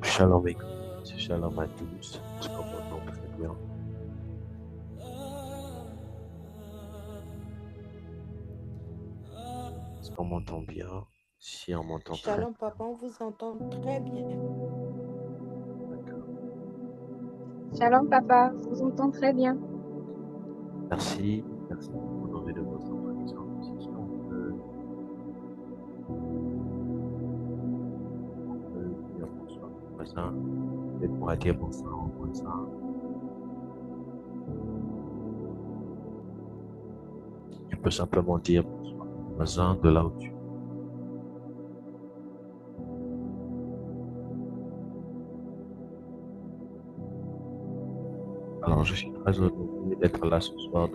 Shalom, écoute, shalom à tous, est-ce qu'on m'entend très bien? Est-ce qu'on m'entend bien? Si on m'entend très bien. Shalom, papa, on vous entend très bien. D'accord. Shalom papa, je vous entends très bien. Merci pour donner de votre présence. Est-ce qu'on peut dire bonsoir au voisin? Peut-être pour dire bonsoir au voisin. Tu peux simplement dire bonsoir au voisin de là où tu es. Alors, je suis très heureux d'être là ce soir.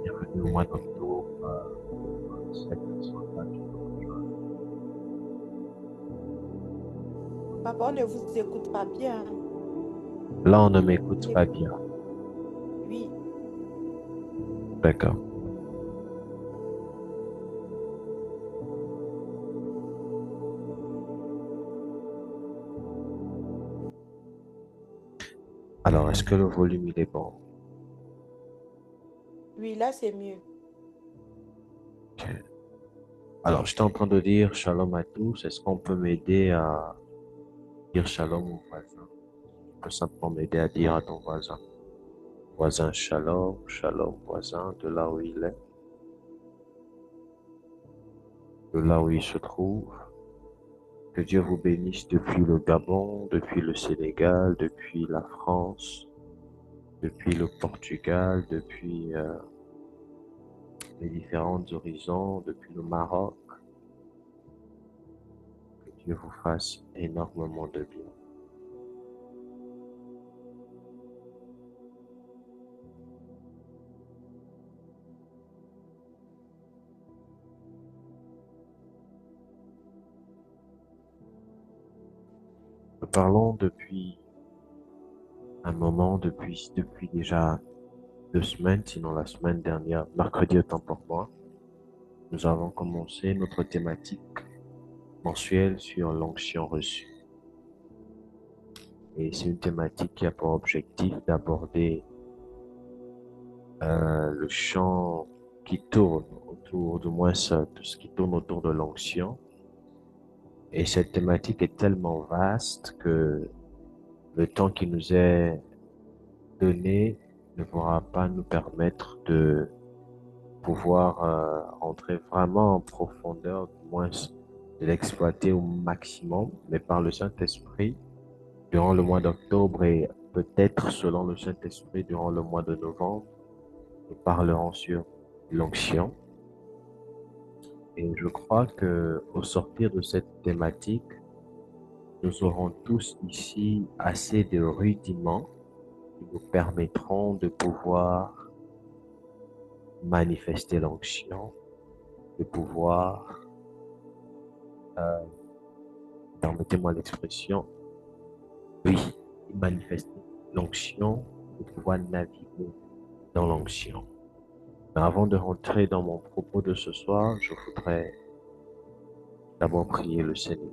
Bienvenue au mois d'octobre. Cette personne-là qui nous rejoint. Papa, on ne vous écoute pas bien. Là, on ne m'écoute pas bien. Oui. D'accord. Alors, est-ce que le volume il est bon? Oui, là, c'est mieux. Ok. Alors, j'étais en train de dire shalom à tous. Est-ce qu'on peut m'aider à dire shalom au voisin? Tu peux simplement m'aider à dire à ton voisin. Voisin, shalom, shalom, voisin, de là où il est. de là où il se trouve. Que Dieu vous bénisse depuis le Gabon, depuis le Sénégal, depuis la France, depuis le Portugal, depuis les différents horizons, depuis le Maroc. Que Dieu vous fasse énormément de bien. Nous parlons depuis un moment, depuis déjà 2 semaines, sinon la semaine dernière, mercredi autant pour moi, nous avons commencé notre thématique mensuelle sur l'onction reçue. Et c'est une thématique qui a pour objectif d'aborder le champ qui tourne autour, du moins ça, tout ce qui tourne autour de l'onction. Et cette thématique est tellement vaste que le temps qui nous est donné ne pourra pas nous permettre de pouvoir entrer vraiment en profondeur, du moins de l'exploiter au maximum, mais par le Saint-Esprit, durant le mois d'octobre et peut-être selon le Saint-Esprit durant le mois de novembre, nous parlerons sur l'onction. Et je crois que au sortir de cette thématique, nous aurons tous ici assez de rudiments qui nous permettront de pouvoir manifester l'onction, de pouvoir, euh, permettez-moi l'expression, oui, manifester l'onction, de pouvoir naviguer dans l'onction. Mais avant de rentrer dans mon propos de ce soir, je voudrais d'abord prier le Seigneur.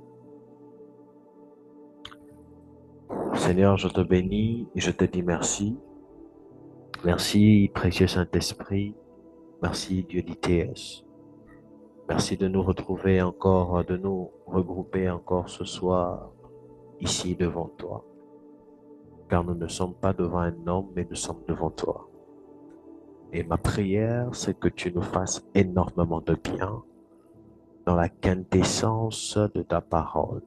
Seigneur, je te bénis et je te dis merci. Merci, précieux Saint-Esprit. Merci, Dieu d'ITS. Merci de nous retrouver encore, de nous regrouper encore ce soir, ici devant toi. Car nous ne sommes pas devant un homme, mais nous sommes devant toi. Et ma prière, c'est que tu nous fasses énormément de bien dans la quintessence de ta parole.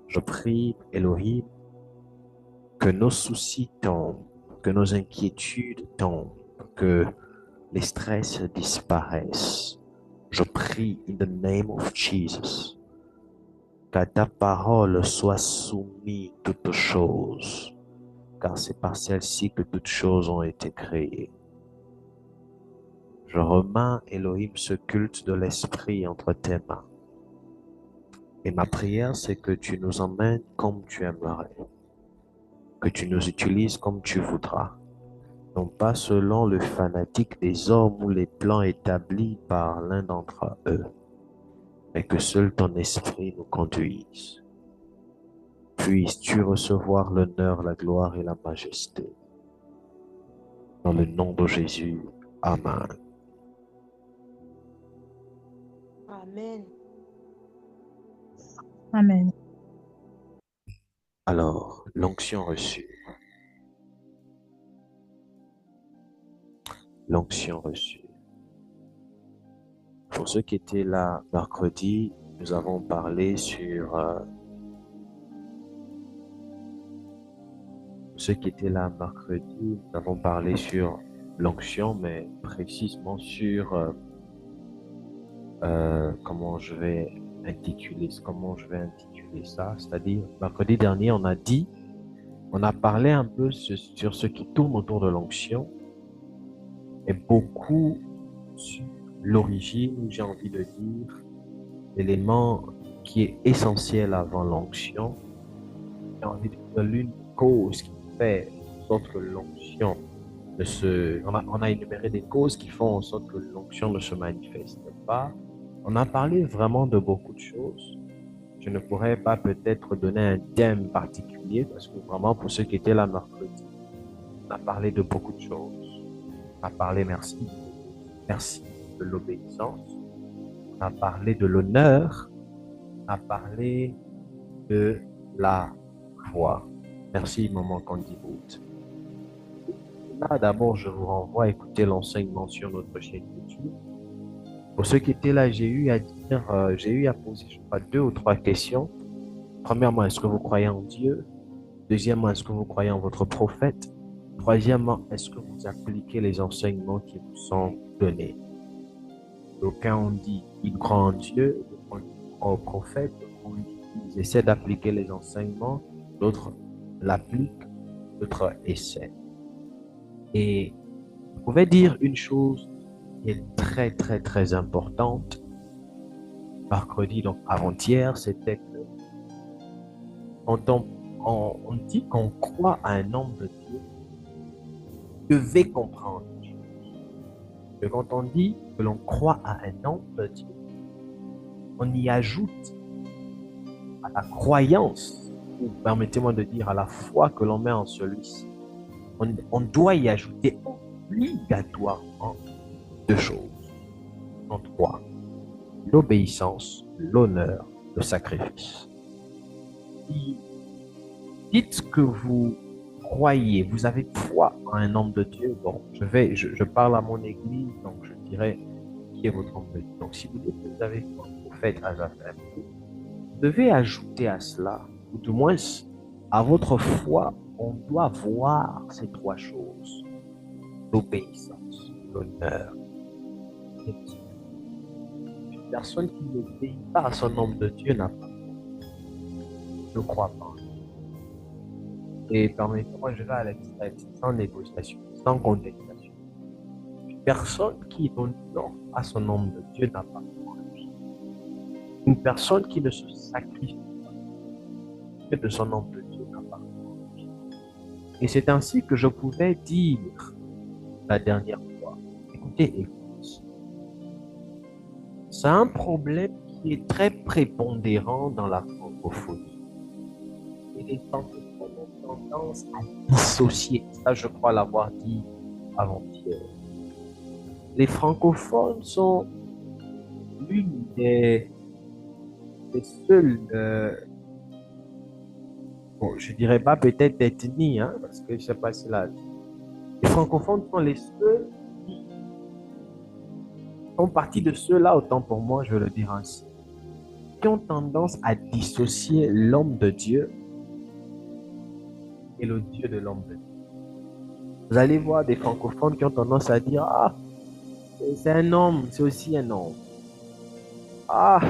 Je prie, Elohim, que nos soucis tombent, que nos inquiétudes tombent, que les stress disparaissent. Je prie in the name of Jesus, qu'à ta parole soit soumise toutes choses, car c'est par celle-ci que toutes choses ont été créées. Je remets, Elohim, ce culte de l'esprit entre tes mains. Et ma prière, c'est que tu nous emmènes comme tu aimerais, que tu nous utilises comme tu voudras, non pas selon le fanatique des hommes ou les plans établis par l'un d'entre eux, mais que seul ton esprit nous conduise. Puisses-tu recevoir l'honneur, la gloire et la majesté. Dans le nom de Jésus. Amen. Amen. Amen. Alors, l'onction reçue. L'onction reçue. Pour ceux qui étaient là mercredi, nous avons parlé sur... ceux qui étaient là mercredi, nous avons parlé sur l'onction, mais précisément sur... comment je vais intituler ça, c'est-à-dire mercredi dernier on a parlé un peu sur ce qui tourne autour de l'onction et beaucoup sur l'origine, j'ai envie de dire, l'élément qui est essentiel avant l'onction. J'ai envie de dire l'une cause qui fait en sorte que l'onction on a énuméré des causes qui font en sorte que l'onction ne se manifeste pas. On a parlé vraiment de beaucoup de choses. Je ne pourrais pas peut-être donner un thème particulier parce que vraiment pour ceux qui étaient là mercredi, on a parlé de beaucoup de choses. On a parlé, merci de l'obéissance. On a parlé de l'honneur. On a parlé de la foi. Merci, maman Candy Boot. Là, d'abord, je vous renvoie à écouter l'enseignement sur notre chaîne YouTube. Pour ceux qui étaient là, j'ai eu à poser, je crois, 2 ou 3 questions. Premièrement, est-ce que vous croyez en Dieu? Deuxièmement, est-ce que vous croyez en votre prophète? Troisièmement, est-ce que vous appliquez les enseignements qui vous sont donnés? D'aucuns ont dit qu'ils croient en Dieu, d'autres croient au prophète, d'autres ont dit qu'ils essaient d'appliquer les enseignements, d'autres l'appliquent, d'autres essaient. Et je pouvais dire une chose qui est très, très, très importante. Mercredi, donc avant-hier, c'était que quand on dit qu'on croit à un homme de Dieu, vous devez comprendre. Que quand on dit que l'on croit à un homme de Dieu, on y ajoute à la croyance, ou permettez-moi de dire à la foi que l'on met en celui-ci. On doit y ajouter obligatoirement 2 choses. En 3. L'obéissance, l'honneur, le sacrifice. Si dites que vous croyez, vous avez foi en un homme de Dieu, bon, je parle à mon église, donc je dirais qui est votre homme de Dieu. Donc si vous dites que vous avez foi au prophète Azafem, vous devez ajouter à cela, ou du moins à votre foi, on doit voir ces 3 choses. L'obéissance, l'honneur. Une personne qui n'obéit pas à son homme de Dieu n'a pas, ne croit pas. Et permettez-moi, je vais à l'extrême, sans négociation, sans contestation. Une personne qui honore à son homme de Dieu n'a pas foi. Une personne qui ne se sacrifie pas de son homme de Dieu n'a pas foi. Et c'est ainsi que je pouvais dire la dernière fois. Écoutez, c'est un problème qui est très prépondérant dans la francophonie. Et les francophones ont tendance à dissocier. Ça, je crois l'avoir dit avant-hier. Les francophones sont l'une des seules, bon, je dirais pas peut-être ethnie, hein, parce que je sais pas si là, les francophones sont les seuls qui font partie de ceux-là, autant pour moi, je vais le dire ainsi, qui ont tendance à dissocier l'homme de Dieu et le Dieu de l'homme de Dieu. Vous allez voir des francophones qui ont tendance à dire, ah, c'est un homme, c'est aussi un homme. Ah,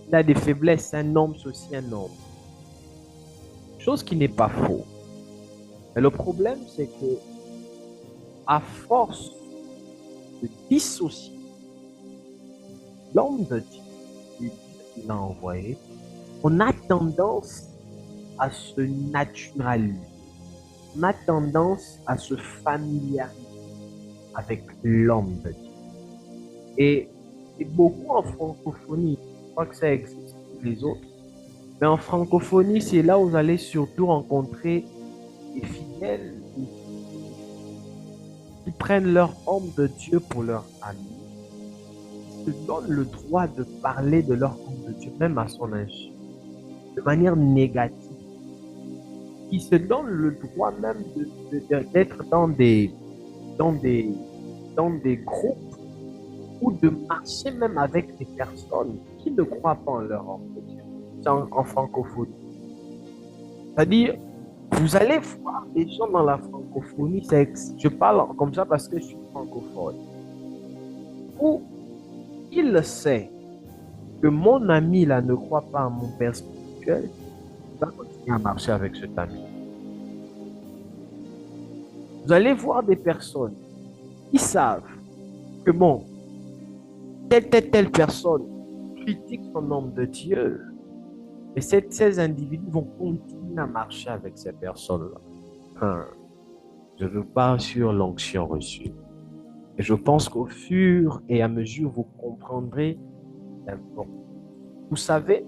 il a des faiblesses, c'est un homme, c'est aussi un homme. Chose qui n'est pas faux. Mais le problème, c'est que à force de dissocier l'homme de Dieu et Dieu qu'il a envoyé, on a tendance à se naturaliser. On a tendance à se familiariser avec l'homme de Dieu. Et beaucoup en francophonie, je crois que ça existe pour les autres, mais en francophonie, c'est là où vous allez surtout rencontrer des fidèles qui prennent leur homme de Dieu pour leur ami, qui se donnent le droit de parler de leur homme de Dieu, même à son insu, de manière négative, qui se donnent le droit même d'être dans des groupes ou de marcher même avec des personnes qui ne croient pas en leur homme de Dieu. C'est en francophonie. C'est-à-dire, vous allez voir des gens dans la francophonie, je parle comme ça parce que je suis francophone, où il sait que mon ami là ne croit pas en mon père spirituel, il va continuer à marcher avec cet ami. Vous allez voir des personnes qui savent que bon, telle personne critique son homme de Dieu, et ces individus vont continuer à marcher avec ces personnes-là. Je veux pas sur l'onction reçue. Et je pense qu'au fur et à mesure, vous comprendrez l'importance. Vous savez,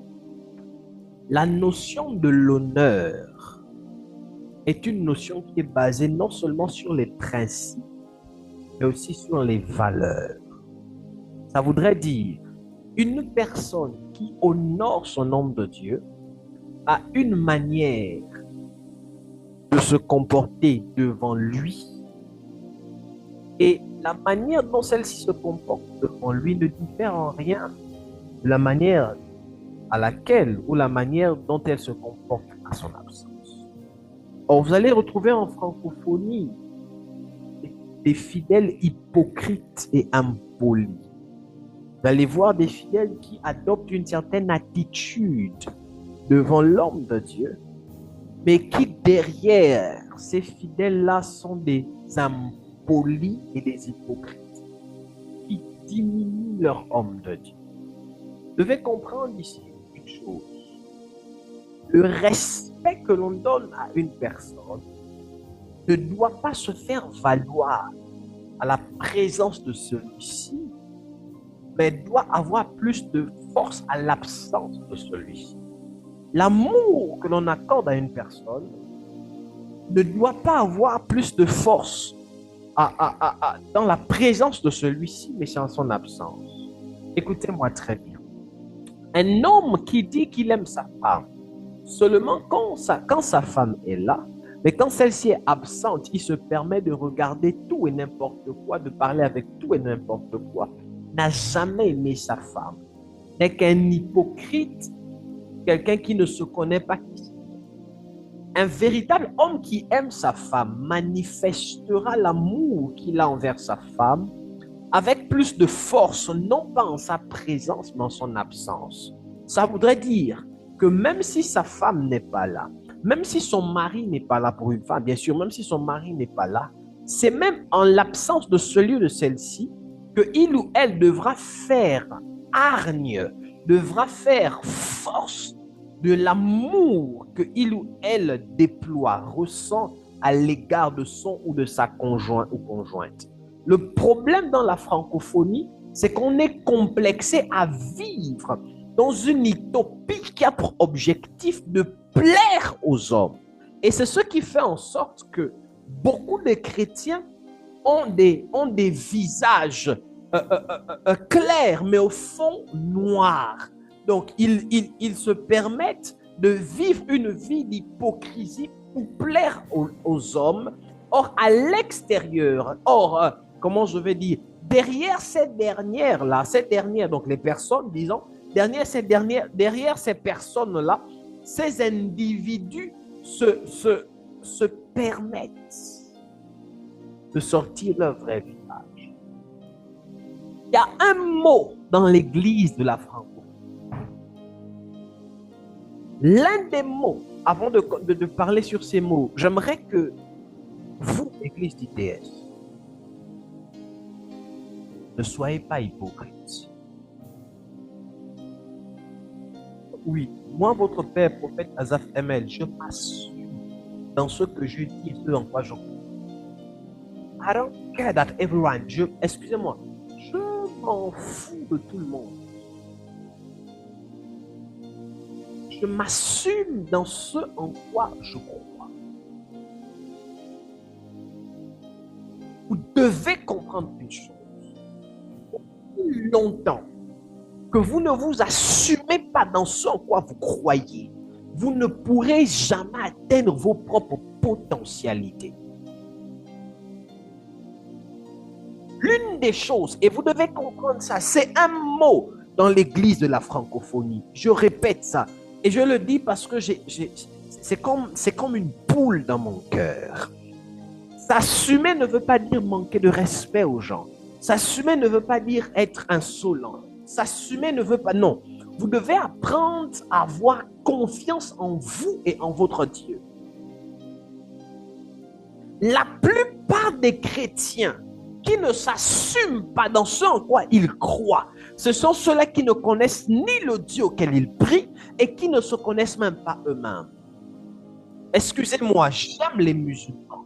la notion de l'honneur est une notion qui est basée non seulement sur les principes, mais aussi sur les valeurs. Ça voudrait dire une personne qui honore son homme de Dieu a une manière de se comporter devant lui et la manière dont celle-ci se comporte devant lui ne diffère en rien de la manière à laquelle ou la manière dont elle se comporte à son absence. Or, vous allez retrouver en francophonie des fidèles hypocrites et impolis. Vous allez voir des fidèles qui adoptent une certaine attitude devant l'homme de Dieu, mais qui derrière ces fidèles-là sont des impolis et des hypocrites qui diminuent leur homme de Dieu. Vous devez comprendre ici une chose. Le respect que l'on donne à une personne ne doit pas se faire valoir à la présence de celui-ci, mais doit avoir plus de force à l'absence de celui-ci. L'amour que l'on accorde à une personne ne doit pas avoir plus de force dans la présence de celui-ci, mais c'est en son absence. Écoutez-moi très bien. Un homme qui dit qu'il aime sa femme, seulement quand sa femme est là, mais quand celle-ci est absente, il se permet de regarder tout et n'importe quoi, de parler avec tout et n'importe quoi, n'a jamais aimé sa femme, n'est qu'un hypocrite, quelqu'un qui ne se connaît pas. Un véritable homme qui aime sa femme manifestera l'amour qu'il a envers sa femme avec plus de force, non pas en sa présence, mais en son absence. Ça voudrait dire que même si sa femme n'est pas là, même si son mari n'est pas là pour une femme, bien sûr, même si son mari n'est pas là, c'est même en l'absence de celui ou de celle-ci que il ou elle devra faire hargne, devra faire force de l'amour que il ou elle déploie, ressent à l'égard de son ou de sa conjointe ou conjointe. Le problème dans la francophonie, c'est qu'on est complexé à vivre dans une utopie qui a pour objectif de plaire aux hommes. Et c'est ce qui fait en sorte que beaucoup de chrétiens ont des visages clairs, mais au fond noirs. Donc, ils se permettent de vivre une vie d'hypocrisie pour plaire aux hommes. Or, à l'extérieur, comment je vais dire, derrière ces dernières-là, donc les personnes, disons, derrière ces personnes-là, ces individus se permettent de sortir leur vrai visage. Il y a un mot dans l'église de la francophonie. L'un des mots, avant de parler sur ces mots, j'aimerais que vous, église d'ITS, ne soyez pas hypocrites. Oui, moi, votre père, prophète Azaf Emel, je m'assume dans ce que je dis et ce en quoi je crois. I don't care that everyone, excusez-moi, je m'en fous de tout le monde. Je m'assume dans ce en quoi je crois. Vous devez comprendre une chose. Depuis longtemps que vous ne vous assumez pas dans ce en quoi vous croyez, vous ne pourrez jamais atteindre vos propres potentialités. L'une des choses, et vous devez comprendre ça, c'est un mot dans l'église de la francophonie. Je répète ça. Et je le dis parce que c'est comme une boule dans mon cœur. S'assumer ne veut pas dire manquer de respect aux gens. S'assumer ne veut pas dire être insolent. S'assumer ne veut pas... Non. Vous devez apprendre à avoir confiance en vous et en votre Dieu. La plupart des chrétiens qui ne s'assument pas dans ce en quoi ils croient, ce sont ceux-là qui ne connaissent ni le Dieu auquel ils prient et qui ne se connaissent même pas eux-mêmes. Excusez-moi, j'aime les musulmans.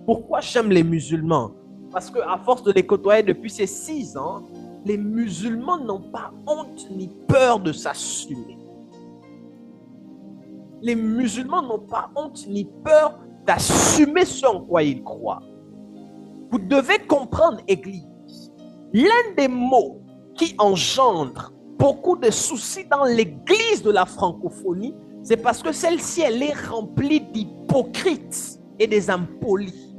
Pourquoi j'aime les musulmans? Parce qu'à force de les côtoyer depuis ces 6 ans, les musulmans n'ont pas honte ni peur de s'assumer. Les musulmans n'ont pas honte ni peur d'assumer ce en quoi ils croient. Vous devez comprendre, Église, l'un des mots qui engendre beaucoup de soucis dans l'église de la francophonie, c'est parce que celle-ci, elle est remplie d'hypocrites et des impolis.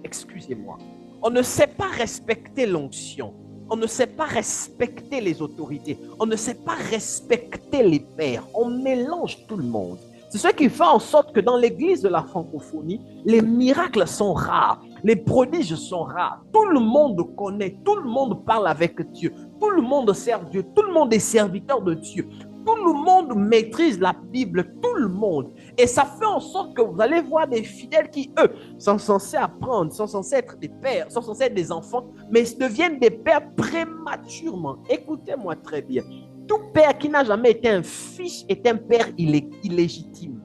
Excusez-moi. On ne sait pas respecter l'onction. On ne sait pas respecter les autorités. On ne sait pas respecter les pères. On mélange tout le monde. C'est ce qui fait en sorte que dans l'église de la francophonie, les miracles sont rares, les prodiges sont rares. Tout le monde connaît, tout le monde parle avec Dieu, tout le monde sert Dieu, tout le monde est serviteur de Dieu. Tout le monde maîtrise la Bible, tout le monde. Et ça fait en sorte que vous allez voir des fidèles qui, eux, sont censés apprendre, sont censés être des pères, sont censés être des enfants, mais deviennent des pères prématurément. Écoutez-moi très bien. Tout père qui n'a jamais été un fils est un père illégitime.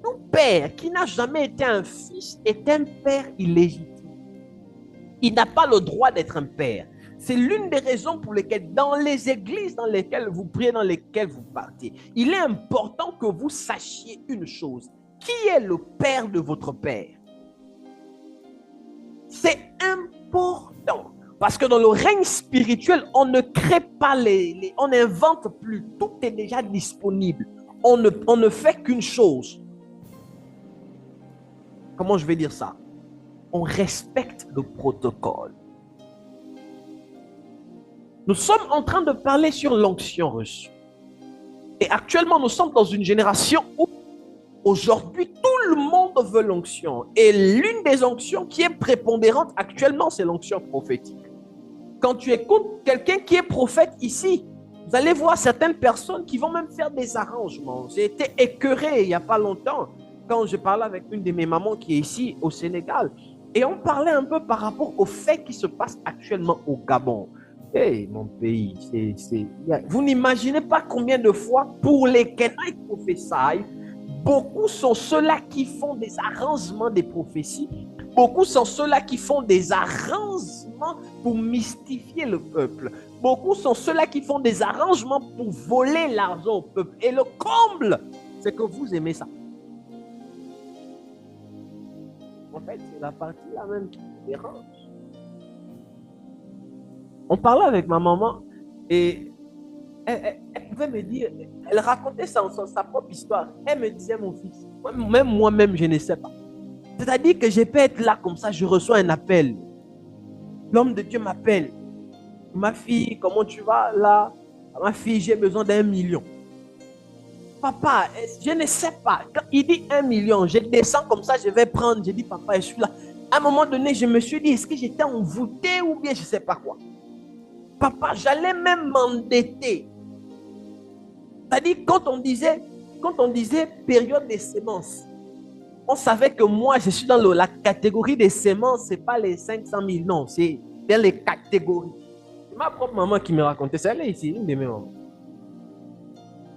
Tout père qui n'a jamais été un fils est un père illégitime. Il n'a pas le droit d'être un père. C'est l'une des raisons pour lesquelles dans les églises dans lesquelles vous priez, dans lesquelles vous partez, il est important que vous sachiez une chose. Qui est le père de votre père? C'est important. Parce que dans le règne spirituel, on ne crée pas on n'invente plus. Tout est déjà disponible. On ne fait qu'une chose. Comment je vais dire ça? On respecte le protocole. Nous sommes en train de parler sur l'onction reçue. Et actuellement, nous sommes dans une génération où aujourd'hui, tout le monde veut l'onction. Et l'une des onctions qui est prépondérante actuellement, c'est l'onction prophétique. Quand tu écoutes quelqu'un qui est prophète ici, vous allez voir certaines personnes qui vont même faire des arrangements. J'ai été écœuré il n'y a pas longtemps quand je parlais avec une de mes mamans qui est ici au Sénégal. Et on parlait un peu par rapport aux faits qui se passent actuellement au Gabon. Hey, mon pays, vous n'imaginez pas combien de fois pour les Kenaï prophéties, beaucoup sont ceux-là qui font des arrangements des prophéties. Beaucoup sont ceux-là qui font des arrangements pour mystifier le peuple. Beaucoup sont ceux-là qui font des arrangements pour voler l'argent au peuple. Et le comble, c'est que vous aimez ça. En fait, c'est la partie là même qui vous dérange. On parlait avec ma maman et elle pouvait me dire, elle racontait sa propre histoire. Elle me disait, mon fils, même moi-même, je ne sais pas. C'est-à-dire que je peux être là comme ça, je reçois un appel. L'homme de Dieu m'appelle. Ma fille, comment tu vas là? Ma fille, j'ai besoin d'1 million. Papa, je ne sais pas. Quand il dit 1 million, je descends comme ça, je vais prendre. Je dis, papa, je suis là. À un moment donné, je me suis dit, est-ce que j'étais envoûté ou bien je ne sais pas quoi? Papa, j'allais même m'endetter. C'est-à-dire, quand on disait période des semences, on savait que moi, je suis dans la catégorie des semences, ce n'est pas les 500 000, non, c'est dans les catégories. C'est ma propre maman qui me racontait ça, elle est ici, une de mes mamans.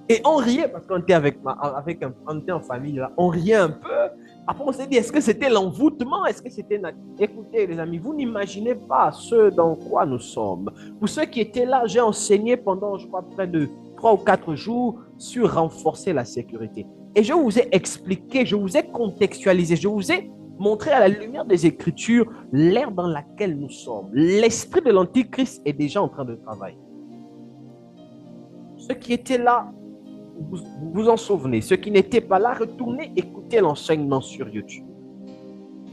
Et on riait parce qu'on était on était en famille, là, on riait un peu. Après, on s'est dit, est-ce que c'était l'envoûtement? Est-ce que c'était... Écoutez, les amis, vous n'imaginez pas ce dans quoi nous sommes. Pour ceux qui étaient là, j'ai enseigné pendant, je crois, près de 3 ou 4 jours sur renforcer la sécurité. Et je vous ai expliqué, je vous ai contextualisé, je vous ai montré à la lumière des Écritures l'ère dans laquelle nous sommes. L'esprit de l'Antichrist est déjà en train de travailler. Ceux qui étaient là, vous vous en souvenez. Ceux qui n'étaient pas là, retournez écouter l'enseignement sur YouTube.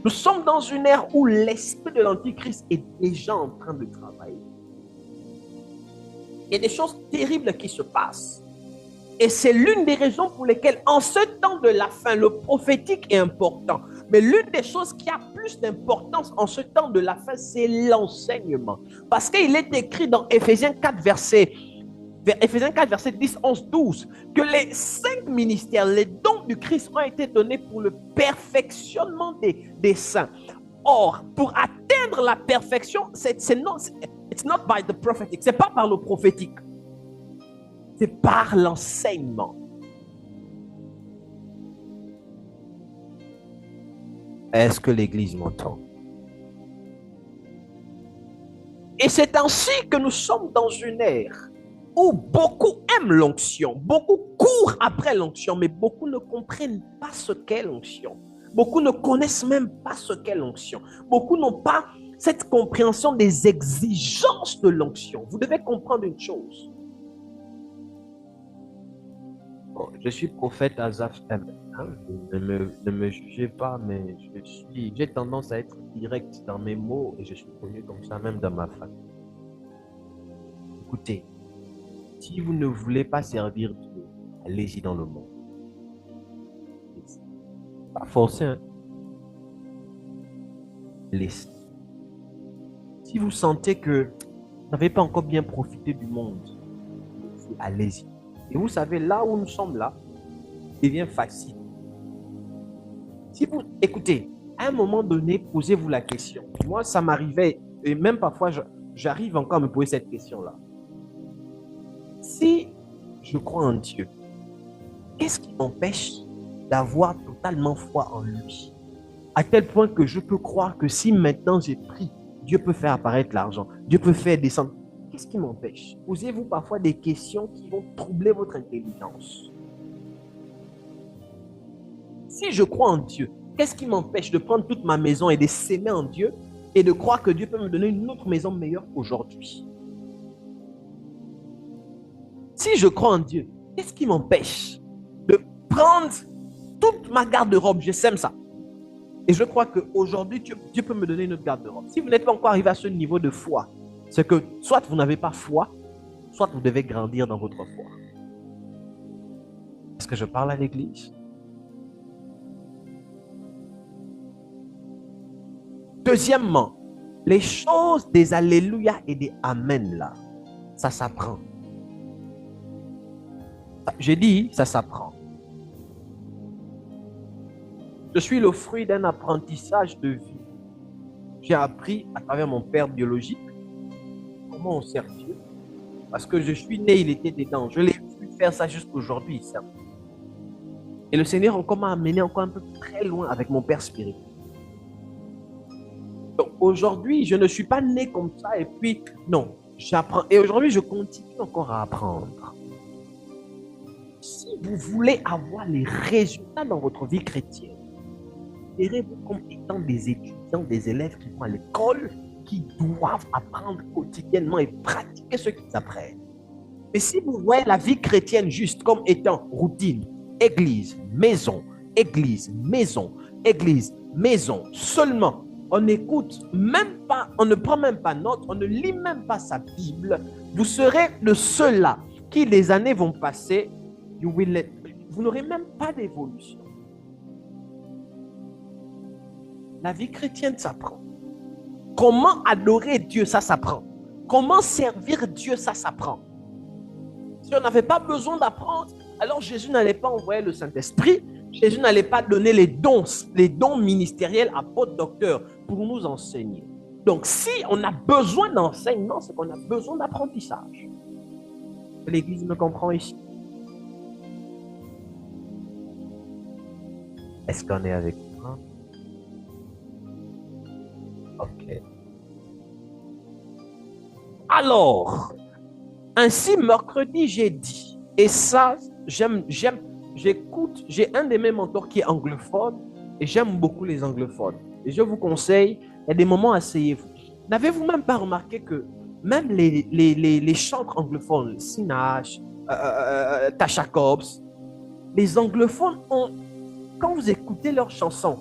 Nous sommes dans une ère où l'esprit de l'Antichrist est déjà en train de travailler. Il y a des choses terribles qui se passent. Et c'est l'une des raisons pour lesquelles, en ce temps de la fin, le prophétique est important. Mais l'une des choses qui a plus d'importance en ce temps de la fin, c'est l'enseignement. Parce qu'il est écrit dans Éphésiens 4, verset 10, 11, 12, que les 5 ministères, les dons du Christ ont été donnés pour le perfectionnement des saints. Or, pour atteindre la perfection, it's not by the prophetic, c'est pas par le prophétique, c'est par l'enseignement. Est-ce que l'Église m'entend? Et c'est ainsi que nous sommes dans une ère où beaucoup aiment l'onction, beaucoup courent après l'onction, mais beaucoup ne comprennent pas ce qu'est l'onction. Beaucoup ne connaissent même pas ce qu'est l'onction. Beaucoup n'ont pas cette compréhension des exigences de l'onction. Vous devez comprendre une chose. je suis prophète Azaf M. Hein. Ne me jugez pas, mais j'ai tendance à être direct dans mes mots et je suis connu comme ça même dans ma famille. Écoutez, si vous ne voulez pas servir Dieu, allez-y dans le monde. Pas forcé, hein. Laissez. Si vous sentez que vous n'avez pas encore bien profité du monde, allez-y. Et vous savez, là où nous sommes là, il devient facile. Si vous, écoutez, à un moment donné, posez-vous la question. Moi, ça m'arrivait, et même parfois, j'arrive encore à me poser cette question-là. Si je crois en Dieu, qu'est-ce qui m'empêche d'avoir totalement foi en lui? À tel point que je peux croire que si maintenant j'ai pris, Dieu peut faire apparaître l'argent, Dieu peut faire descendre. Qu'est-ce qui m'empêche? Posez-vous parfois des questions qui vont troubler votre intelligence. Si je crois en Dieu, qu'est-ce qui m'empêche de prendre toute ma maison et de s'aimer en Dieu et de croire que Dieu peut me donner une autre maison meilleure qu'aujourd'hui? Si je crois en Dieu, qu'est-ce qui m'empêche de prendre toute ma garde-robe? Je sème ça. Et je crois qu'aujourd'hui, Dieu peut me donner une autre garde-robe. Si vous n'êtes pas encore arrivé à ce niveau de foi, c'est que soit vous n'avez pas foi, soit vous devez grandir dans votre foi. Est-ce que je parle à l'église? Deuxièmement, les choses des alléluia et des amen là, ça s'apprend. J'ai dit, ça s'apprend. Je suis le fruit d'un apprentissage de vie. J'ai appris à travers mon père biologique comment on sert Dieu. Parce que je suis né, il était dedans. Je l'ai vu faire ça jusqu'aujourd'hui, il sert. Et le Seigneur encore m'a amené encore un peu très loin avec mon père spirituel. Donc aujourd'hui, je ne suis pas né comme ça et puis, non, j'apprends. Et aujourd'hui, je continue encore à apprendre. Si vous voulez avoir les résultats dans votre vie chrétienne, considérez-vous comme étant des étudiants, des élèves qui vont à l'école, qui doivent apprendre quotidiennement et pratiquer ce qu'ils apprennent. Mais si vous voyez la vie chrétienne juste comme étant routine, église, maison, église, maison, église, maison, seulement, on n'écoute même pas, on ne prend même pas note, on ne lit même pas sa Bible, vous serez de ceux-là qui les années vont passer, vous n'aurez même pas d'évolution. La vie chrétienne s'apprend. Comment adorer Dieu, ça s'apprend. Comment servir Dieu, ça s'apprend. Si on n'avait pas besoin d'apprendre, alors Jésus n'allait pas envoyer le Saint-Esprit, Jésus n'allait pas donner les dons ministériels, apôtres, docteurs, pour nous enseigner. Donc, si on a besoin d'enseignement, c'est qu'on a besoin d'apprentissage. L'Église me comprend ici. Est-ce qu'on est avec moi? Ok. Alors, ainsi, mercredi, j'ai dit, et ça, j'écoute, j'ai un de mes mentors qui est anglophone, et j'aime beaucoup les anglophones. Et je vous conseille, il y a des moments, asseyez-vous. N'avez-vous même pas remarqué que même les chantres anglophones, Sinach, Tasha Cobbs, les anglophones ont, quand vous écoutez leurs chansons,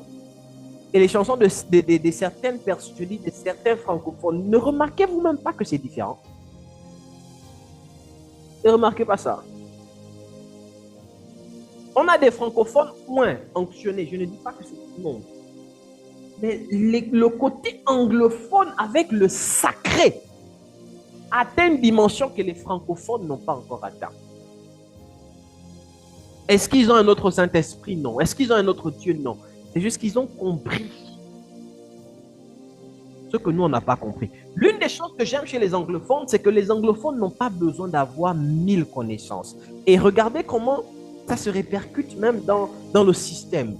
et les chansons de certaines personnes, je dis de certains francophones, ne remarquez-vous même pas que c'est différent? Ne remarquez pas ça. On a des francophones moins onctionnés, je ne dis pas que c'est tout le monde. Mais le côté anglophone avec le sacré atteint une dimension que les francophones n'ont pas encore atteint. Est-ce qu'ils ont un autre Saint-Esprit? Non. Est-ce qu'ils ont un autre Dieu? Non. C'est juste qu'ils ont compris ce que nous, on n'a pas compris. L'une des choses que j'aime chez les anglophones, c'est que les anglophones n'ont pas besoin d'avoir 1000 connaissances. Et regardez comment ça se répercute même dans le système.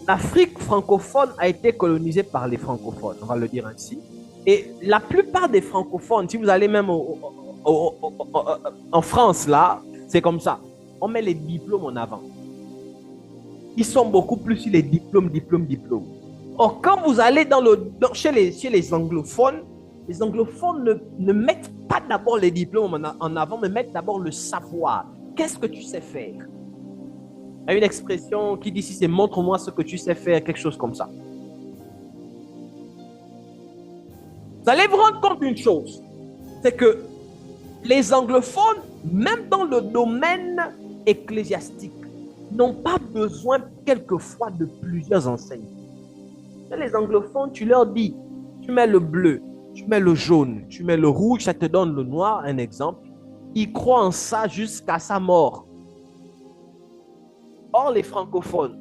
L'Afrique francophone a été colonisée par les francophones, on va le dire ainsi. Et la plupart des francophones, si vous allez même en France, là, c'est comme ça. On met les diplômes en avant. Ils sont beaucoup plus sur les diplômes. Or, quand vous allez chez les anglophones ne mettent pas d'abord les diplômes en avant, mais mettent d'abord le savoir. Qu'est-ce que tu sais faire? Il y a une expression qui dit, si c'est montre-moi ce que tu sais faire, quelque chose comme ça. Vous allez vous rendre compte d'une chose, c'est que les anglophones, même dans le domaine ecclésiastique, n'ont pas besoin quelquefois de plusieurs enseignements. Les anglophones, tu leur dis, tu mets le bleu, tu mets le jaune, tu mets le rouge, ça te donne le noir, un exemple. Ils croient en ça jusqu'à sa mort. Or, les francophones,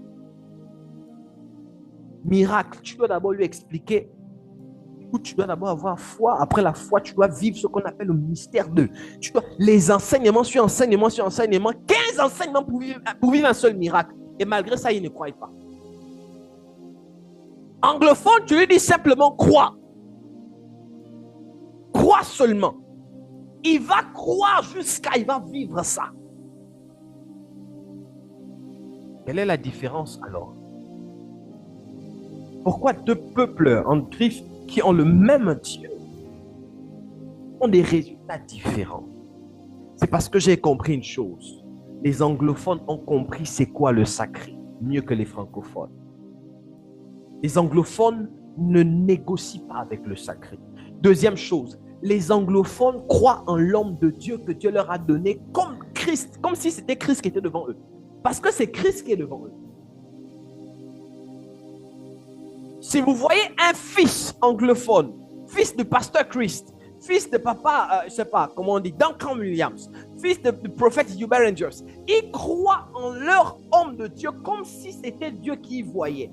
miracle, tu dois d'abord lui expliquer. Tu dois d'abord avoir foi. Après la foi, tu dois vivre ce qu'on appelle le mystère de. Les enseignements sur enseignement sur enseignement, 15 enseignements pour vivre un seul miracle. Et malgré ça, ils ne croient pas. Anglophone, tu lui dis simplement crois. Crois seulement. Il va croire il va vivre ça. Quelle est la différence alors? Pourquoi deux peuples en Christ qui ont le même Dieu ont des résultats différents? C'est parce que j'ai compris une chose. Les anglophones ont compris c'est quoi le sacré, mieux que les francophones. Les anglophones ne négocient pas avec le sacré. Deuxième chose, les anglophones croient en l'homme de Dieu que Dieu leur a donné comme Christ, comme si c'était Christ qui était devant eux. Parce que c'est Christ qui est devant eux. Si vous voyez un fils anglophone, fils de pasteur Christ, fils de papa, je ne sais pas comment on dit, Duncan Williams, fils de prophète Hubert Rangers, ils croient en leur homme de Dieu comme si c'était Dieu qui voyait.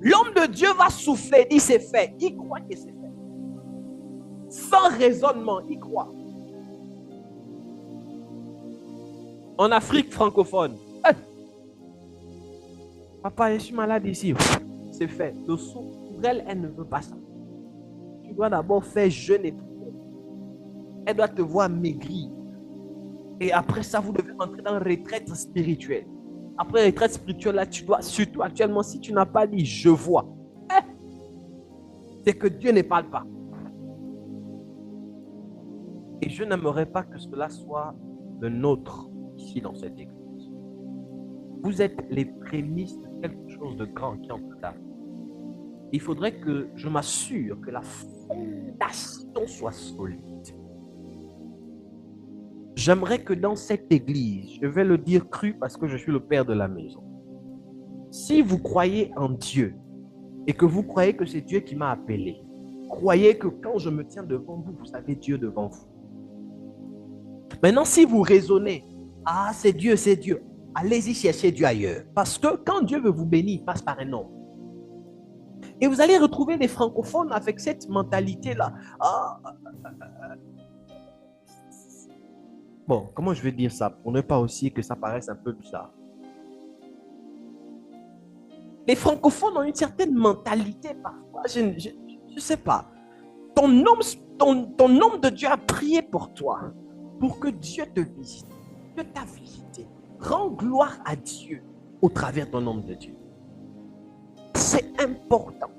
L'homme de Dieu va souffler, il c'est fait, il croit que c'est fait. Sans raisonnement, il croit. En Afrique francophone, papa, je suis malade ici. C'est fait. Le sou, pour elle, elle ne veut pas ça. Tu dois d'abord faire jeûne et prière. Elle doit te voir maigrir. Et après ça, vous devez entrer dans une retraite spirituelle. Après la retraite spirituelle, là, tu dois, surtout actuellement, si tu n'as pas dit je vois, c'est que Dieu ne parle pas. Et je n'aimerais pas que cela soit le nôtre ici dans cette église. Vous êtes les prémices de quelque chose de grand qui est en train. Il faudrait que je m'assure que la fondation soit solide. J'aimerais que dans cette église, je vais le dire cru parce que je suis le père de la maison. Si vous croyez en Dieu et que vous croyez que c'est Dieu qui m'a appelé, croyez que quand je me tiens devant vous, vous avez Dieu devant vous. Maintenant, si vous raisonnez, ah, c'est Dieu, allez-y chercher Dieu ailleurs. Parce que quand Dieu veut vous bénir, il passe par un homme. Et vous allez retrouver des francophones avec cette mentalité-là. Bon, comment je vais dire ça pour ne pas aussi que ça paraisse un peu bizarre. Les francophones ont une certaine mentalité parfois. Je ne sais pas. Ton homme de Dieu a prié pour toi, pour que Dieu te visite. Dieu t'a visité. Rends gloire à Dieu au travers de ton homme de Dieu. C'est important.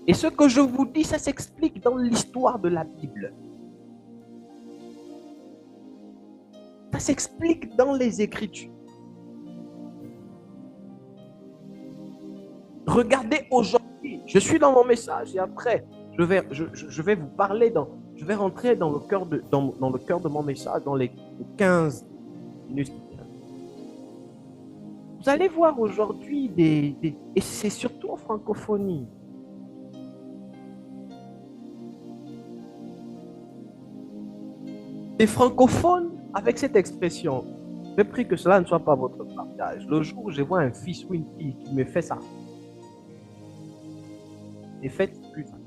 Et ce que je vous dis, ça s'explique dans l'histoire de la Bible. Ça s'explique dans les Écritures. Regardez aujourd'hui, je suis dans mon message et après, je vais vous parler, je vais rentrer dans le cœur de mon message, dans les 15 minutes. Vous allez voir aujourd'hui et c'est surtout en francophonie. Les francophones, avec cette expression, je prie que cela ne soit pas votre partage. Le jour où je vois un fils ou une fille qui me fait ça, ne faites plus ça.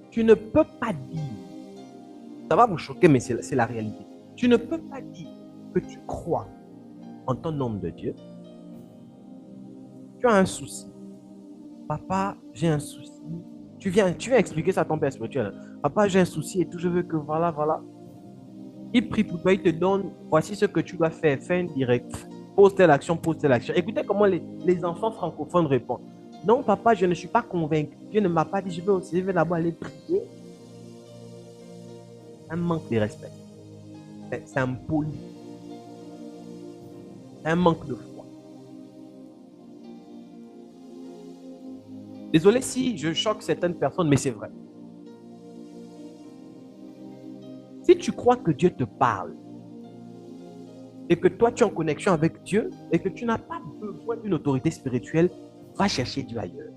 Tu ne peux pas dire, ça va vous choquer, mais c'est la réalité. Tu ne peux pas dire que tu crois en ton homme de Dieu. Tu as un souci. Papa, j'ai un souci. Tu viens expliquer ça à ton père spirituel. Papa, j'ai un souci et tout, je veux que voilà. Il prie pour toi, il te donne, voici ce que tu dois faire. Fais une directe. Pose telle action. Écoutez comment les enfants francophones répondent. Non, papa, je ne suis pas convaincu. Dieu ne m'a pas dit, je vais d'abord aller prier. Un manque de respect. C'est impoli. C'est un manque de foi. Désolé si je choque certaines personnes, mais c'est vrai. Si tu crois que Dieu te parle et que toi tu es en connexion avec Dieu et que tu n'as pas besoin d'une autorité spirituelle, va chercher Dieu ailleurs.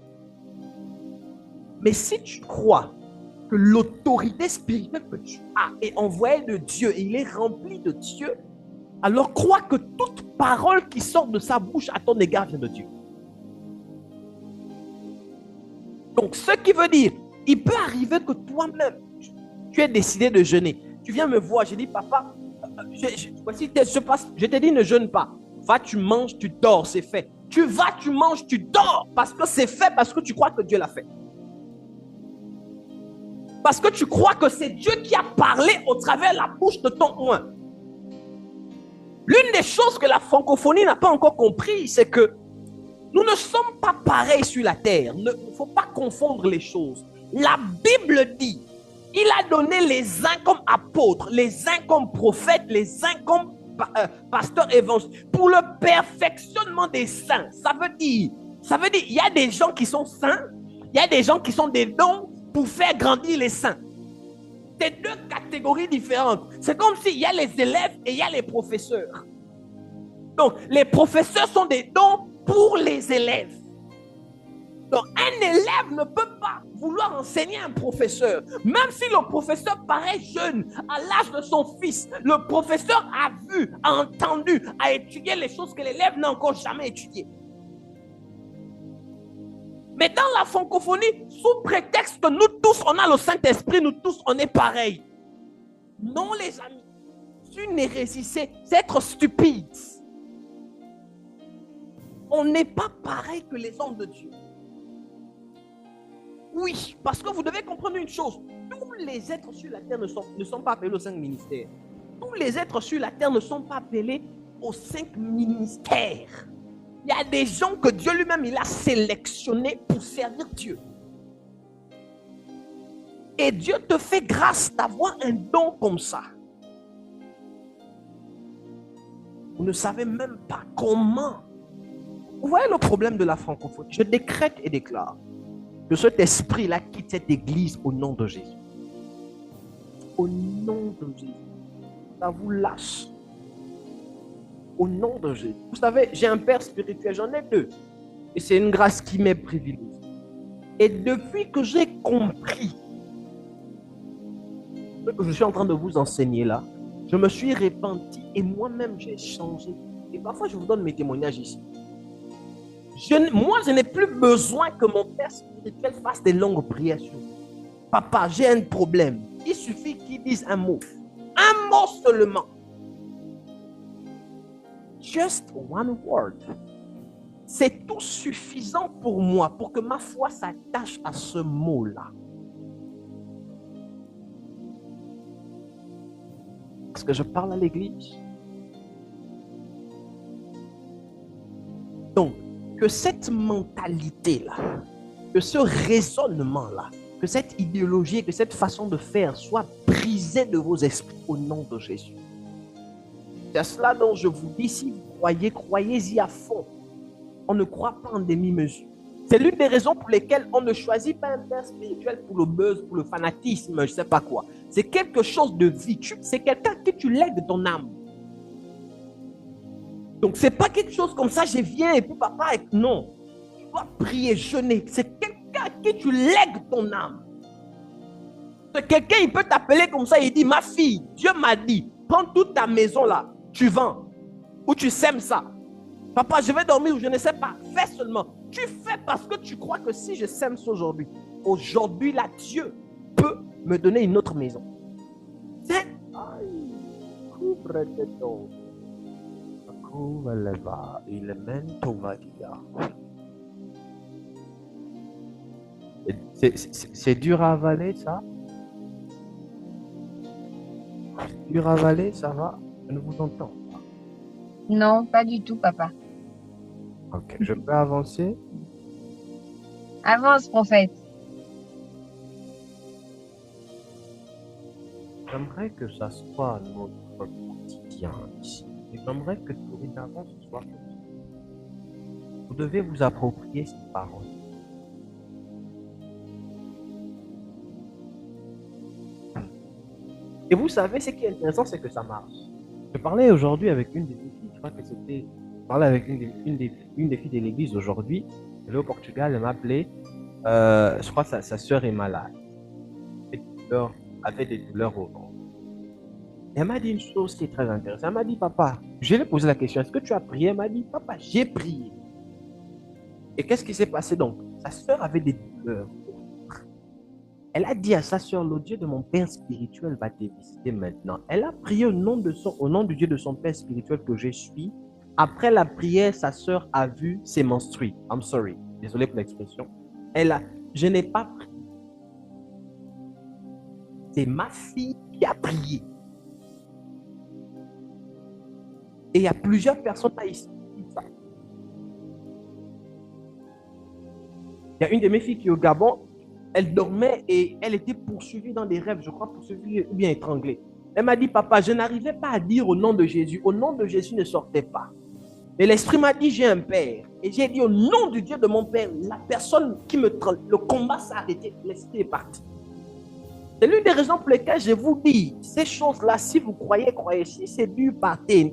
Mais si tu crois que l'autorité spirituelle que tu as est envoyée de Dieu et il est rempli de Dieu, alors crois que toute parole qui sort de sa bouche à ton égard vient de Dieu. Donc, ce qui veut dire, il peut arriver que toi-même, tu aies décidé de jeûner. Tu viens me voir, je dis, papa, voici, je te dis, ne jeûne pas. Va, tu manges, tu dors, c'est fait. Tu vas, tu manges, tu dors, parce que c'est fait, parce que tu crois que Dieu l'a fait. Parce que tu crois que c'est Dieu qui a parlé au travers de la bouche de ton oint. L'une des choses que la francophonie n'a pas encore compris, c'est que nous ne sommes pas pareils sur la terre. Il ne faut pas confondre les choses. La Bible dit, il a donné les uns comme apôtres, les uns comme prophètes, les uns comme pasteurs évangélistes, pour le perfectionnement des saints. Ça veut dire, il y a des gens qui sont saints, il y a des gens qui sont des dons pour faire grandir les saints. C'est deux catégories différentes. C'est comme s'il y a les élèves et il y a les professeurs. Donc, les professeurs sont des dons pour les élèves. Donc, un élève ne peut pas vouloir enseigner un professeur. Même si le professeur paraît jeune, à l'âge de son fils, le professeur a vu, a entendu, a étudié les choses que l'élève n'a encore jamais étudiées. Mais dans la francophonie, sous prétexte que nous tous, on a le Saint-Esprit, nous tous, on est pareils. Non, les amis. C'est une hérésie, c'est être stupide. On n'est pas pareil que les hommes de Dieu. Oui, parce que vous devez comprendre une chose. Tous les êtres sur la terre ne sont pas appelés aux 5 ministères. Tous les êtres sur la terre ne sont pas appelés aux 5 ministères. Il y a des gens que Dieu lui-même, il a sélectionnés pour servir Dieu. Et Dieu te fait grâce d'avoir un don comme ça. Vous ne savez même pas comment. Vous voyez le problème de la francophonie. Je décrète et déclare que cet esprit-là quitte cette église au nom de Jésus. Au nom de Jésus. Ça vous lâche. Au nom de Jésus. Vous savez, j'ai un père spirituel, j'en ai 2. Et c'est une grâce qui m'est privilégiée. Et depuis que j'ai compris ce que je suis en train de vous enseigner là, je me suis repenti et moi-même j'ai changé. Et parfois je vous donne mes témoignages ici. Moi, je n'ai plus besoin que mon père spirituel fasse des longues prières sur moi. Papa, j'ai un problème. Il suffit qu'il dise un mot. Un mot seulement. Just one word. C'est tout suffisant pour moi, pour que ma foi s'attache à ce mot-là. Est-ce que je parle à l'église? Donc, que cette mentalité-là, que ce raisonnement-là, que cette idéologie, que cette façon de faire soit brisée de vos esprits au nom de Jésus. C'est à cela dont je vous dis, si vous croyez, croyez-y à fond. On ne croit pas en demi-mesure. C'est l'une des raisons pour lesquelles on ne choisit pas un père spirituel pour le buzz, pour le fanatisme, je ne sais pas quoi. C'est quelque chose de vie. C'est quelqu'un qui tu lègues ton âme. Donc, ce n'est pas quelque chose comme ça, je viens et puis papa, non. Tu dois prier, jeûner. C'est quelqu'un à qui tu lègues ton âme. C'est quelqu'un, il peut t'appeler comme ça, il dit, ma fille, Dieu m'a dit, prends toute ta maison là, tu vends, ou tu sèmes ça. Papa, je vais dormir ou je ne sais pas. Fais seulement. Tu fais parce que tu crois que si je sème ça aujourd'hui là, Dieu peut me donner une autre maison. C'est... C'est dur à avaler, ça? Dur à avaler, ça va? Je ne vous entends pas. Non, pas du tout, papa. Ok, je peux avancer? Avance, prophète. J'aimerais que ça soit notre notre quotidien ici. Et j'aimerais que dorénavant ce soit comme ça. Vous devez vous approprier ces paroles. Et vous savez, ce qui est intéressant, c'est que ça marche. Je parlais aujourd'hui avec une des filles, je crois que c'était. Je parlais avec une des filles de l'église aujourd'hui. Elle est au Portugal, elle m'a appelé. Je crois que sa sœur est malade. Elle avait des douleurs au ventre. Elle m'a dit une chose qui est très intéressante. Elle m'a dit, papa, je lui ai posé la question, est-ce que tu as prié? Elle m'a dit, papa, j'ai prié. Et qu'est-ce qui s'est passé donc? Sa sœur avait des douleurs. Elle a dit à sa sœur, le Dieu de mon Père spirituel va te visiter maintenant. Elle a prié au nom du Dieu de son Père spirituel que je suis. Après la prière, sa sœur a vu ses menstrues. I'm sorry. Désolé pour l'expression. Je n'ai pas prié. C'est ma fille qui a prié. Et il y a plusieurs personnes à ici. Il y a une de mes filles qui est au Gabon. Elle dormait et elle était poursuivie dans des rêves, je crois, poursuivie ou bien étranglée. Elle m'a dit, papa, je n'arrivais pas à dire au nom de Jésus. Au nom de Jésus ne sortait pas. Et l'esprit m'a dit, j'ai un père. Et j'ai dit, au nom du Dieu de mon père, la personne qui me trompe, le combat s'est arrêté, l'esprit est parti. C'est l'une des raisons pour lesquelles je vous dis, ces choses-là, si vous croyez, croyez. Si c'est dur, partez.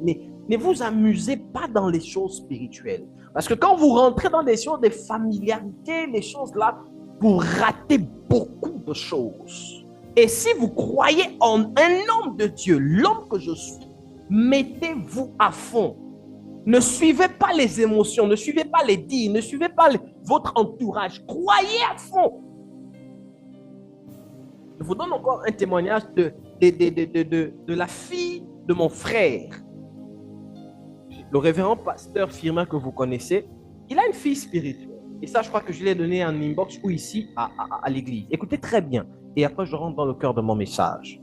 Ne vous amusez pas dans les choses spirituelles. Parce que quand vous rentrez dans des choses de familiarité, les choses-là, vous ratez beaucoup de choses. Et si vous croyez en un homme de Dieu, l'homme que je suis, mettez-vous à fond. Ne suivez pas les émotions, ne suivez pas les dires, ne suivez pas votre entourage. Croyez à fond. Je vous donne encore un témoignage de la fille de mon frère. Le révérend pasteur Firmin que vous connaissez, il a une fille spirituelle. Et ça, je crois que je l'ai donné en inbox ou ici à l'église. Écoutez très bien. Et après, je rentre dans le cœur de mon message.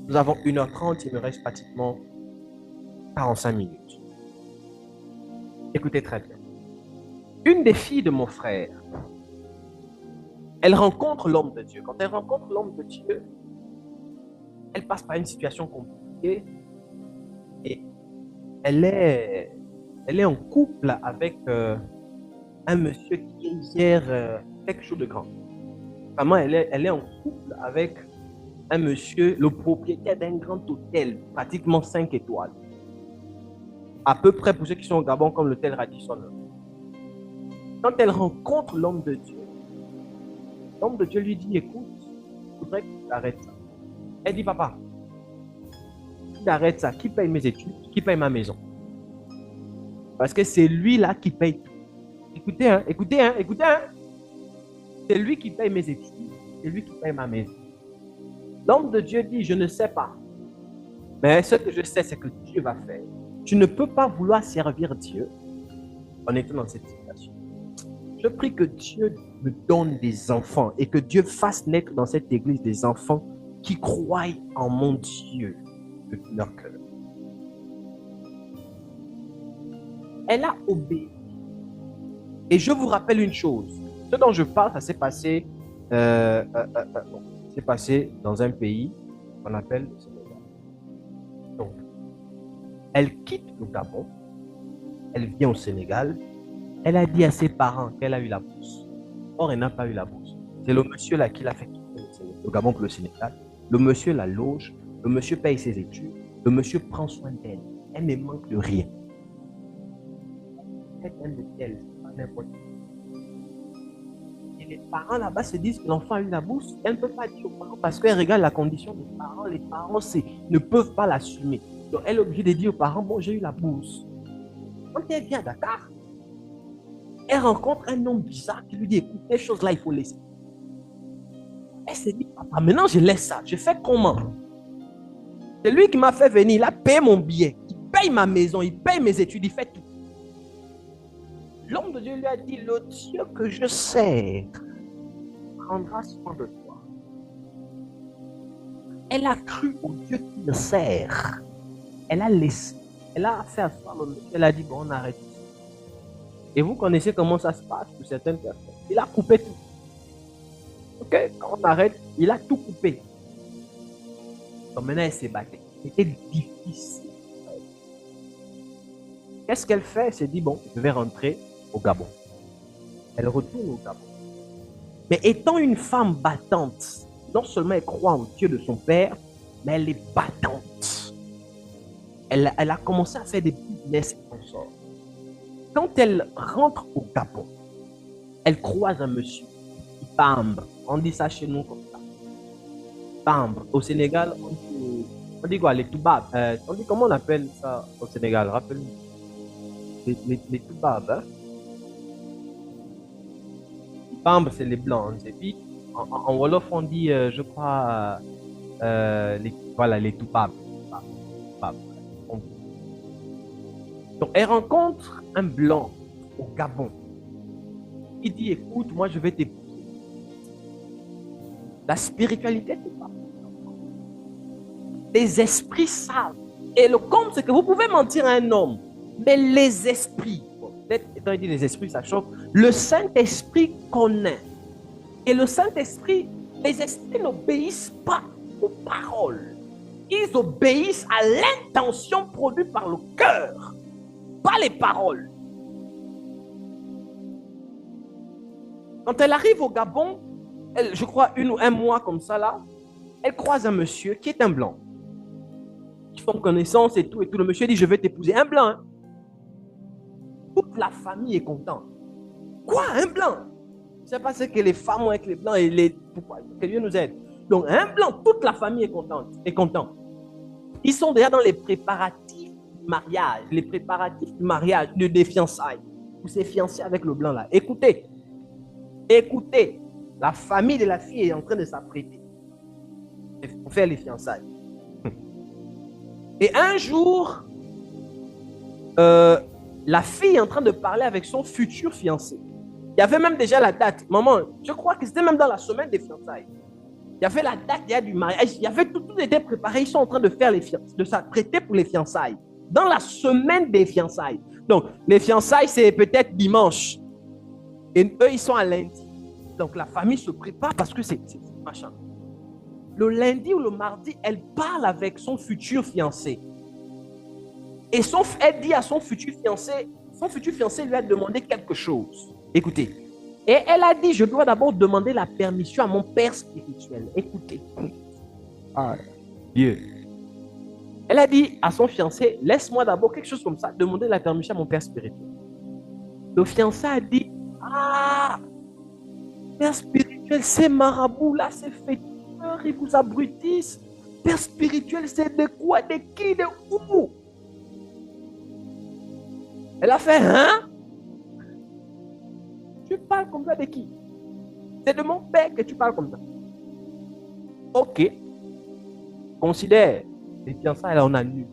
Nous avons 1h30, il me reste pratiquement 45 minutes. Écoutez très bien. Une des filles de mon frère, elle rencontre l'homme de Dieu. Quand elle rencontre l'homme de Dieu, elle passe par une situation compliquée et elle est en couple avec un monsieur qui gère quelque chose de grand. Vraiment, elle est en couple avec un monsieur, le propriétaire d'un grand hôtel, pratiquement 5 étoiles. À peu près pour ceux qui sont au Gabon, comme l'hôtel Radisson. Quand elle rencontre l'homme de Dieu lui dit, écoute, il faudrait que tu arrêtes ça. Elle dit, papa, si tu arrêtes ça, qui paye mes études, qui paye ma maison? Parce que c'est lui là qui paye tout. Écoutez. C'est lui qui paye mes études, c'est lui qui paye ma maison. L'homme de Dieu dit, je ne sais pas. Mais ce que je sais, c'est que Dieu va faire. Tu ne peux pas vouloir servir Dieu en étant dans cette situation. Je prie que Dieu me donne des enfants et que Dieu fasse naître dans cette église des enfants qui croient en mon Dieu de tout leur cœur. Elle a obéi. Et je vous rappelle une chose. Ce dont je parle, ça s'est passé, dans un pays qu'on appelle le Sénégal. Donc, elle quitte le Gabon, elle vient au Sénégal, elle a dit à ses parents qu'elle a eu la bourse. Or, elle n'a pas eu la bourse. C'est le monsieur là qui l'a fait quitter le Gabon pour le Sénégal. Le monsieur la loge, le monsieur paye ses études, le monsieur prend soin d'elle. Elle ne manque de rien. C'est un hôtel, c'est pas n'importe quoi. Et les parents là-bas se disent que l'enfant a eu la bourse. Elle ne peut pas dire aux parents parce qu'elle regarde la condition des parents. Les parents ne peuvent pas l'assumer. Donc, elle est obligée de dire aux parents, bon, j'ai eu la bourse. Quand elle vient à Dakar, elle rencontre un homme bizarre qui lui dit, écoute, ces choses-là, il faut laisser. Elle se dit, papa, maintenant je laisse ça. Je fais comment? C'est lui qui m'a fait venir. Il a payé mon billet. Il paye ma maison. Il paye mes études. Il fait tout. L'homme de Dieu lui a dit, le Dieu que je sers prendra soin de toi. Elle a cru au Dieu qui le sert. Elle a laissé. Elle a fait asseoir le monsieur. Elle a dit, bon, on arrête. Et vous connaissez comment ça se passe pour certaines personnes. Il a coupé tout. Ok, quand on arrête, il a tout coupé. Donc maintenant, elle s'est battue. C'était difficile. Qu'est-ce qu'elle fait? Elle s'est dit, bon, je vais rentrer au Gabon. Elle retourne au Gabon. Mais étant une femme battante, non seulement elle croit au Dieu de son père, mais elle est battante. Elle a commencé à faire des business et consorts. Quand elle rentre au Gabon, elle croise un monsieur, Pambre. On dit ça chez nous comme ça. Pambre. Au Sénégal, on dit quoi? Les toubabs. On dit comment on appelle ça au Sénégal? Rappelle-moi. Les toubabs. Hein? Pambre, c'est les blancs. Et puis, en Wolof, on dit, je crois, voilà, les toubabs. Donc, elle rencontre un blanc au Gabon. Il dit, écoute, moi, je vais t'épouser. La spiritualité, c'est pas. Les esprits savent. Et le comble, c'est que vous pouvez mentir à un homme, mais les esprits, peut-être étant dit les esprits, ça choque, le Saint-Esprit connaît. Et le Saint-Esprit, les esprits n'obéissent pas aux paroles. Ils obéissent à l'intention produite par le cœur, pas les paroles. Quand elle arrive au Gabon, je crois un mois comme ça là, elle croise un monsieur qui est un blanc. Ils font connaissance et tout. Le monsieur dit, je vais t'épouser. Un blanc. Hein? Toute la famille est contente. Quoi, un blanc? Je ne sais pas ce que les femmes ont avec les blancs et les... Pourquoi? Que Dieu nous aide. Donc, un blanc, toute la famille est contente. Ils sont déjà dans les préparatifs du mariage, des fiançailles. Vous s'est fiancé avec le blanc là. Écoutez, la famille de la fille est en train de s'apprêter pour faire les fiançailles. Et un jour, la fille est en train de parler avec son futur fiancé. Il y avait même déjà la date. Maman, je crois que c'était même dans la semaine des fiançailles. Il y avait la date déjà du mariage. Il y avait tout était préparé. Ils sont en train de faire de s'apprêter pour les fiançailles. Dans la semaine des fiançailles. Donc, les fiançailles, c'est peut-être dimanche. Et eux, ils sont à lundi. Donc, la famille se prépare parce que c'est machin. Le lundi ou le mardi, elle parle avec son futur fiancé. Et elle dit à son futur fiancé lui a demandé quelque chose. Écoutez. Et elle a dit, je dois d'abord demander la permission à mon père spirituel. Écoutez. Ah, Dieu. Elle a dit à son fiancé, laisse-moi d'abord quelque chose comme ça, demander la permission à mon père spirituel. Le fiancé a dit, ah, père spirituel, ces marabouts-là, ces féticheurs, ils vous abrutissent. Père spirituel, c'est de quoi, de qui, de où? Elle a fait, hein? Tu parles comme ça de qui? C'est de mon père que tu parles comme ça. Ok. Considère, les fiançailles, là, on annule.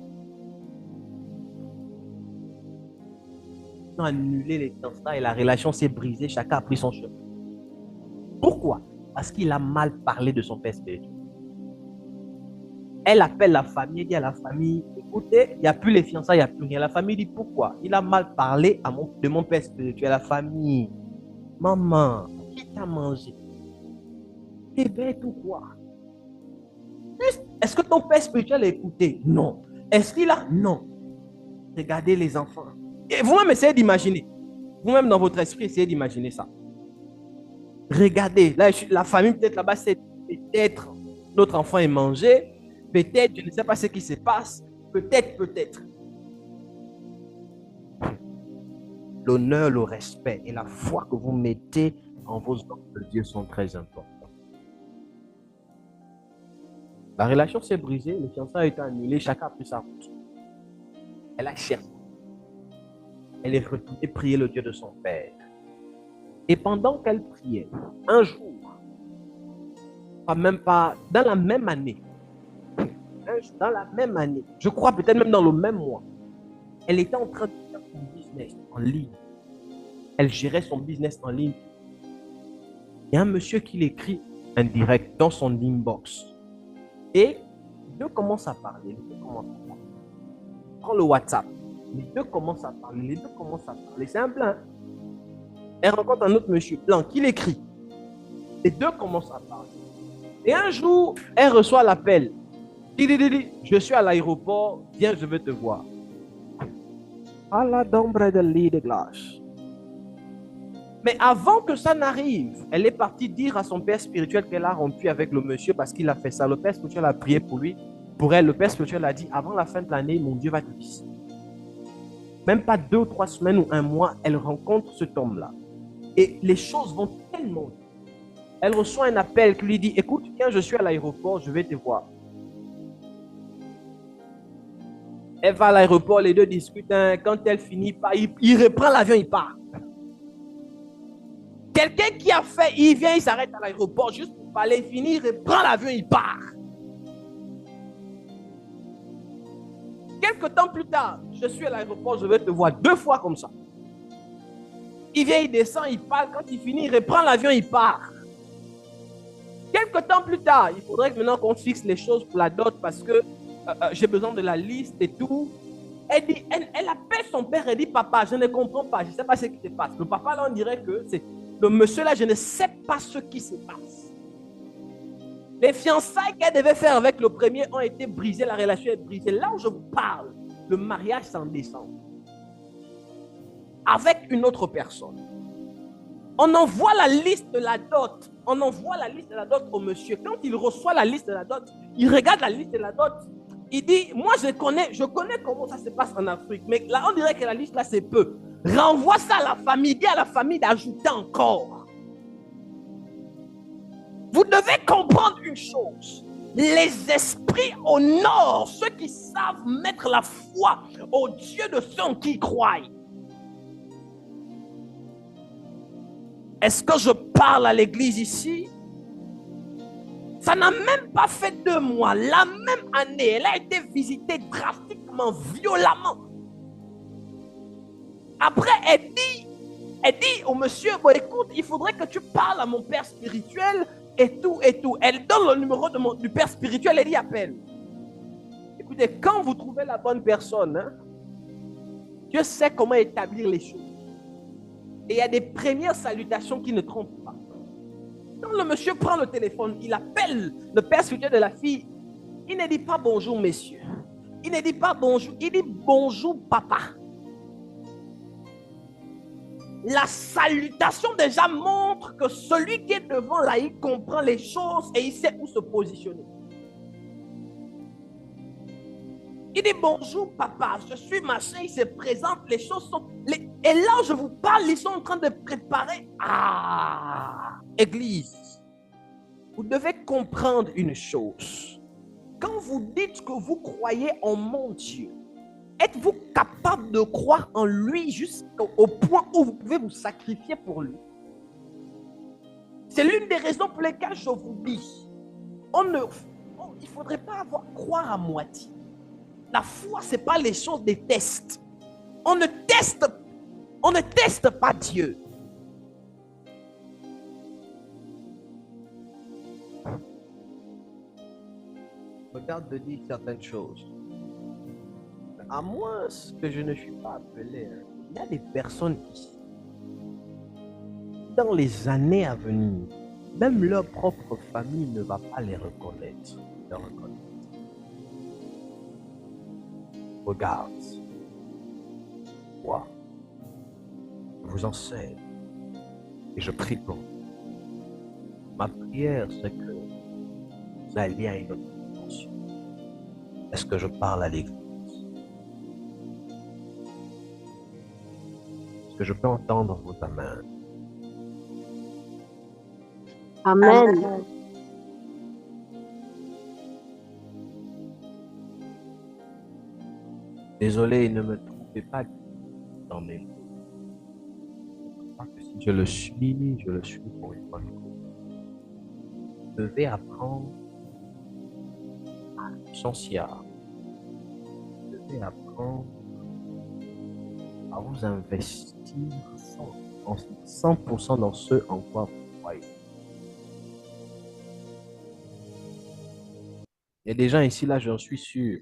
On a annulé les fiançailles et la relation s'est brisée, chacun a pris son chemin. Pourquoi? Parce qu'il a mal parlé de son père spirituel. Elle appelle la famille, dit à la famille, écoutez, il n'y a plus les fiançailles, il n'y a plus rien. La famille dit, pourquoi? Il a mal parlé de mon père spirituel. La famille, maman, qui t'a mangé? T'es bête ou quoi? Est-ce que ton père spirituel a écouté? Non. Est-ce qu'il a? Non. Regardez les enfants. Et vous-même, essayez d'imaginer. Vous-même, dans votre esprit, essayez d'imaginer ça. Regardez, là, la famille, peut-être là-bas, c'est peut-être notre enfant est mangé. Peut-être, je ne sais pas ce qui se passe. Peut-être. L'honneur, le respect et la foi que vous mettez en vos hommes de Dieu sont très importants. La relation s'est brisée, le fiançailles a été annulé, chacun a pris sa route. Elle a cherché. Elle est retournée prier le Dieu de son père. Et pendant qu'elle priait, un jour, dans la même année, je crois peut-être même dans le même mois, elle était en train de faire son business en ligne. Elle gérait son business en ligne. Il y a un monsieur qui l'écrit en direct dans son inbox. Et les deux commencent à parler. Prends le WhatsApp. Les deux commencent à parler. C'est un blanc. Elle rencontre un autre monsieur blanc qui l'écrit. Les deux commencent à parler. Et un jour, elle reçoit l'appel. Je suis à l'aéroport, viens, je veux te voir. À la d'ombre de lit de glace. Mais avant que ça n'arrive, elle est partie dire à son père spirituel qu'elle a rompu avec le monsieur parce qu'il a fait ça. Le père spirituel a prié pour lui. Pour elle, le père spirituel a dit, avant la fin de l'année, mon Dieu va te visiter. Même pas 2 ou 3 semaines ou un mois, elle rencontre cet homme-là. Et les choses vont tellement vite. Elle reçoit un appel qui lui dit, écoute, quand je suis à l'aéroport, je vais te voir. Elle va à l'aéroport, les deux discutent. Quand elle finit, il reprend l'avion, il part. Quelqu'un qui a fait, il vient, il s'arrête à l'aéroport juste pour parler, finir, il reprend l'avion, il part. Quelques temps plus tard, je suis à l'aéroport, je vais te voir 2 fois comme ça. Il vient, il descend, il parle, quand il finit, il reprend l'avion, il part. Quelques temps plus tard, il faudrait que maintenant qu'on fixe les choses pour la dot parce que j'ai besoin de la liste et tout. Elle appelle son père et dit, papa, je ne comprends pas, je ne sais pas ce qui se passe. Le papa là, on dirait que c'est le monsieur là, je ne sais pas ce qui se passe. Les fiançailles qu'elle devait faire avec le premier ont été brisées, la relation est brisée. Là où je vous parle, le mariage s'en descend. Avec une autre personne. On envoie la liste de la dot. On envoie la liste de la dot au monsieur. Quand il reçoit la liste de la dot, il regarde la liste de la dot. Il dit, moi je connais comment ça se passe en Afrique, mais là on dirait que la liste là c'est peu. Renvoie ça à la famille, dis à la famille d'ajouter encore. Vous devez comprendre une chose. Les esprits honorent ceux qui savent mettre la foi au Dieu de ceux en qui ils croient. Est-ce que je parle à l'église ici? Ça n'a même pas fait 2 mois. La même année, elle a été visitée drastiquement, violemment. Après, elle dit au monsieur, bon, écoute, il faudrait que tu parles à mon père spirituel et tout, et tout. Elle donne le numéro du père spirituel et il appelle. Écoutez, quand vous trouvez la bonne personne, hein, Dieu sait comment établir les choses. Et il y a des premières salutations qui ne trompent pas. Quand le monsieur prend le téléphone, il appelle le père spirituel de la fille. Il ne dit pas bonjour, messieurs. Il ne dit pas bonjour. Il dit bonjour, papa. La salutation déjà montre que celui qui est devant là, il comprend les choses et il sait où se positionner. Il dit bonjour papa, je suis machin, il se présente, les choses sont... Et là où je vous parle, ils sont en train de préparer. Église, vous devez comprendre une chose. Quand vous dites que vous croyez en mon Dieu, êtes-vous capable de croire en lui jusqu'au point où vous pouvez vous sacrifier pour lui? C'est l'une des raisons pour lesquelles je vous dis, il ne faudrait pas croire à moitié. La foi, ce n'est pas les choses des tests. On ne teste pas Dieu. Regarde de dire certaines choses. À moins que je ne suis pas appelé, il y a des personnes ici, dans les années à venir, même leur propre famille ne va pas les reconnaître. Regarde, moi, je vous enseigne et je prie pour vous. Ma prière, c'est que vous alliez à une autre dimension. Est-ce que je parle à l'église? Est-ce que je peux entendre vos amens? Amen. Désolé, ne me trompez pas dans mes mots. Parce que si je le suis pour une bonne cause. Vous devez apprendre à licencier. Vous devez apprendre à vous investir 100% dans ce en quoi vous croyez. Il y a des gens ici, là, j'en suis sûr.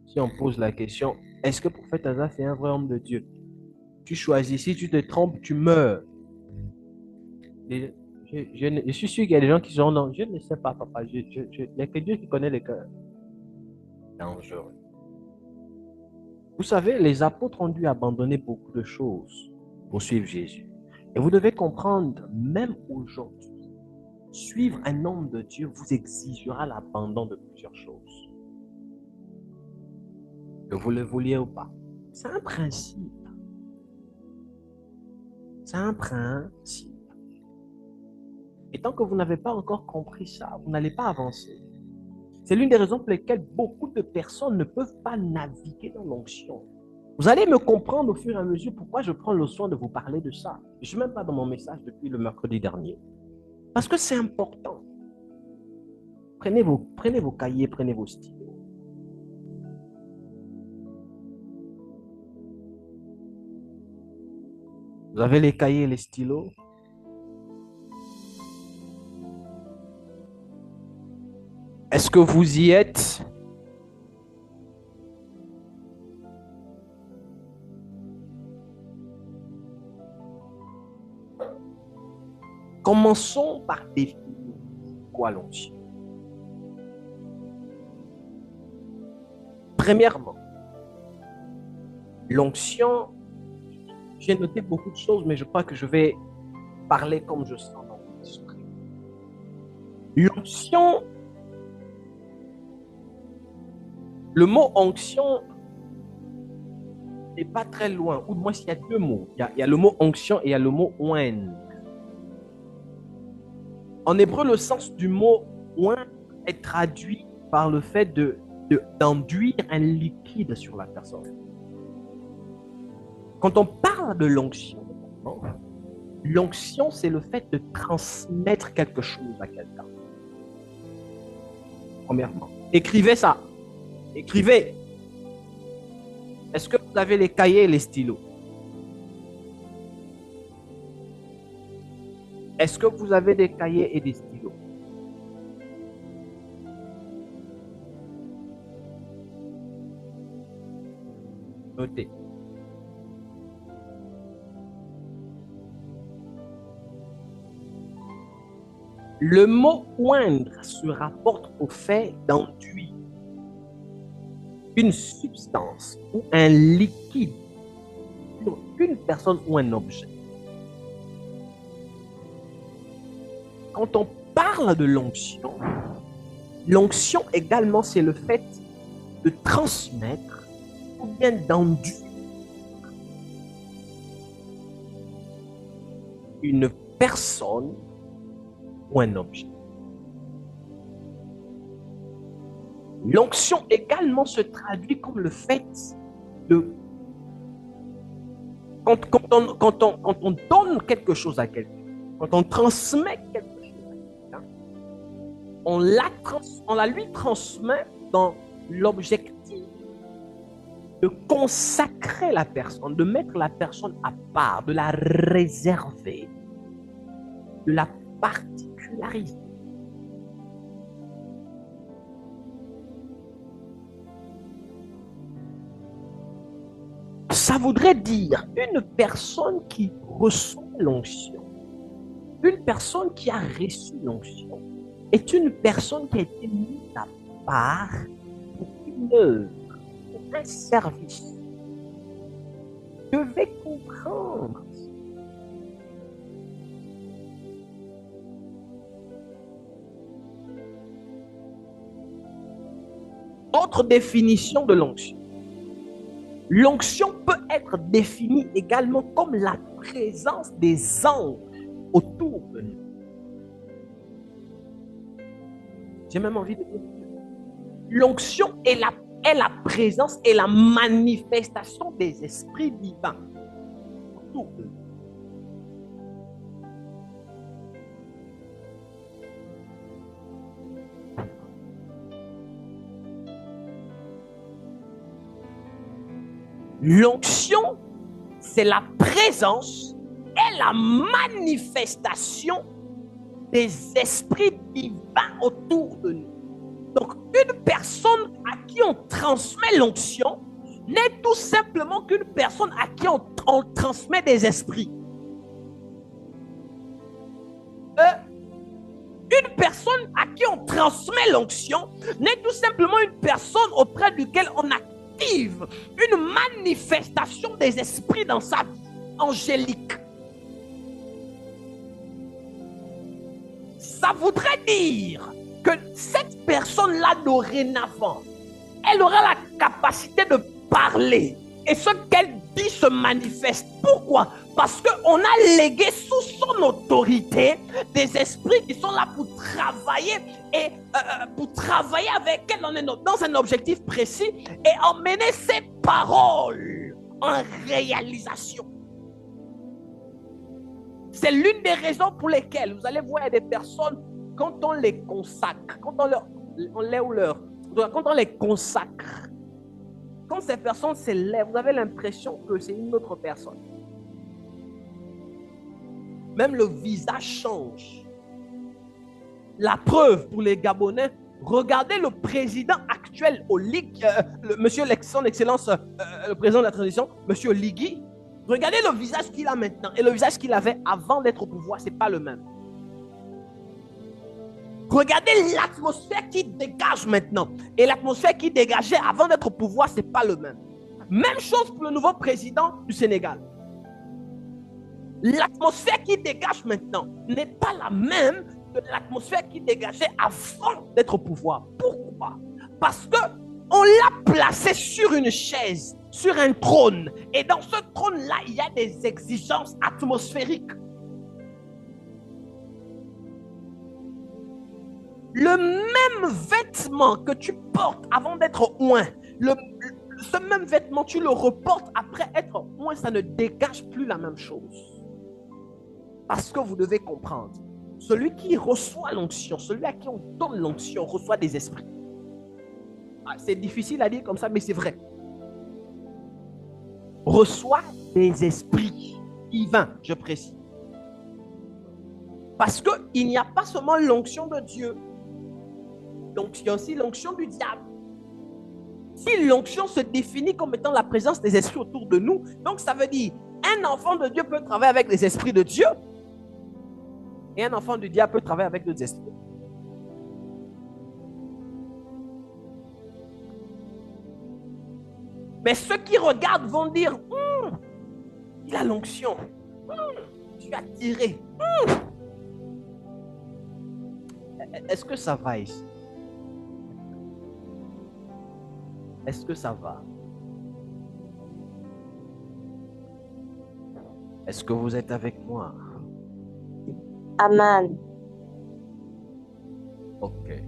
Si on pose la question, est-ce que Prophète Asa, c'est un vrai homme de Dieu? Tu choisis, si tu te trompes, tu meurs. Je suis sûr qu'il y a des gens qui diront non, je ne sais pas, papa. Il n'y a que Dieu qui connaît les cœurs. dangereux. Vous savez, les apôtres ont dû abandonner beaucoup de choses pour suivre Jésus. Et vous devez comprendre, même aujourd'hui, suivre un homme de Dieu vous exigera l'abandon de plusieurs choses. Que vous le vouliez ou pas. C'est un principe. C'est un principe. Et tant que vous n'avez pas encore compris ça, vous n'allez pas avancer. C'est l'une des raisons pour lesquelles beaucoup de personnes ne peuvent pas naviguer dans l'onction. Vous allez me comprendre au fur et à mesure pourquoi je prends le soin de vous parler de ça. Je ne suis même pas dans mon message depuis le mercredi dernier. Parce que c'est important. Prenez vos cahiers, prenez vos stylos. Vous avez les cahiers et les stylos? Est-ce que vous y êtes? Commençons par définir quoi l'onction. Premièrement, l'onction, j'ai noté beaucoup de choses, mais je crois que je vais parler comme je sens dans mon esprit. L'onction, le mot onction n'est pas très loin, ou du moins il y a deux mots. Il y a le mot onction et il y a le mot oindre. En hébreu, le sens du mot oindre est traduit par le fait d'enduire un liquide sur la personne. Quand on parle de l'onction, l'onction, c'est le fait de transmettre quelque chose à quelqu'un. Premièrement, écrivez ça. Écrivez. Est-ce que vous avez les cahiers et les stylos? Est-ce que vous avez des cahiers et des stylos? Notez. Le mot oindre se rapporte au fait d'enduire une substance ou un liquide sur une personne ou un objet. Quand on parle de l'onction, l'onction également, c'est le fait de transmettre ou bien d'enduire une personne ou un objet. L'onction également se traduit comme le fait de... Quand on donne quelque chose à quelqu'un, quand on transmet quelque chose à quelqu'un, on la lui transmet dans l'objectif de consacrer la personne, de mettre la personne à part, de la réserver, de la particulariser. Ça voudrait dire une personne qui reçoit l'onction, une personne qui a reçu l'onction, est une personne qui a été mise à part pour une œuvre, pour un service. Vous devez comprendre. Autre définition de l'onction. L'onction peut être définie également comme la présence des anges autour de nous. J'ai même envie de dire, l'onction est la présence et la manifestation des esprits divins autour de nous. L'onction, c'est la présence et la manifestation des esprits divins autour de nous. Donc, une personne à qui on transmet l'onction n'est tout simplement qu'une personne à qui on transmet des esprits. Une personne à qui on transmet l'onction n'est tout simplement une personne auprès duquel on active une manifestation des esprits dans sa vie angélique. Ça voudrait dire que cette personne-là, dorénavant, elle aura la capacité de parler. Et ce qu'elle dit se manifeste. Pourquoi? Parce qu'on a légué sous son autorité des esprits qui sont là pour travailler et pour travailler avec elle dans un objectif précis et emmener ses paroles en réalisation. C'est l'une des raisons pour lesquelles vous allez voir des personnes, quand on les consacre, quand on les consacre, quand ces personnes s'élèvent, vous avez l'impression que c'est une autre personne. Même le visage change. La preuve pour les Gabonais, regardez le président actuel au Ligue, monsieur son excellence, le président de la transition, monsieur Ligui. Regardez le visage qu'il a maintenant et le visage qu'il avait avant d'être au pouvoir, ce n'est pas le même. Regardez l'atmosphère qui dégage maintenant et l'atmosphère qui dégageait avant d'être au pouvoir, ce n'est pas le même. Même chose pour le nouveau président du Sénégal. L'atmosphère qui dégage maintenant n'est pas la même que l'atmosphère qui dégageait avant d'être au pouvoir. Pourquoi? Parce qu'on l'a placé sur une chaise, sur un trône. Et dans ce trône-là, il y a des exigences atmosphériques. Le même vêtement que tu portes avant d'être oint, ce même vêtement, tu le reportes après être oint, ça ne dégage plus la même chose. Parce que vous devez comprendre, celui qui reçoit l'onction, celui à qui on donne l'onction, reçoit des esprits. C'est difficile à dire comme ça, mais c'est vrai. Reçoit des esprits divins, je précise. Parce qu'il n'y a pas seulement l'onction de Dieu, donc il y a aussi l'onction du diable. Si l'onction se définit comme étant la présence des esprits autour de nous, donc ça veut dire un enfant de Dieu peut travailler avec les esprits de Dieu et un enfant du diable peut travailler avec d'autres esprits. Mais ceux qui regardent vont dire il a l'onction, tu as tiré. Est-ce que ça va ici? Est-ce que ça va? Est-ce que vous êtes avec moi? Amen. Ok.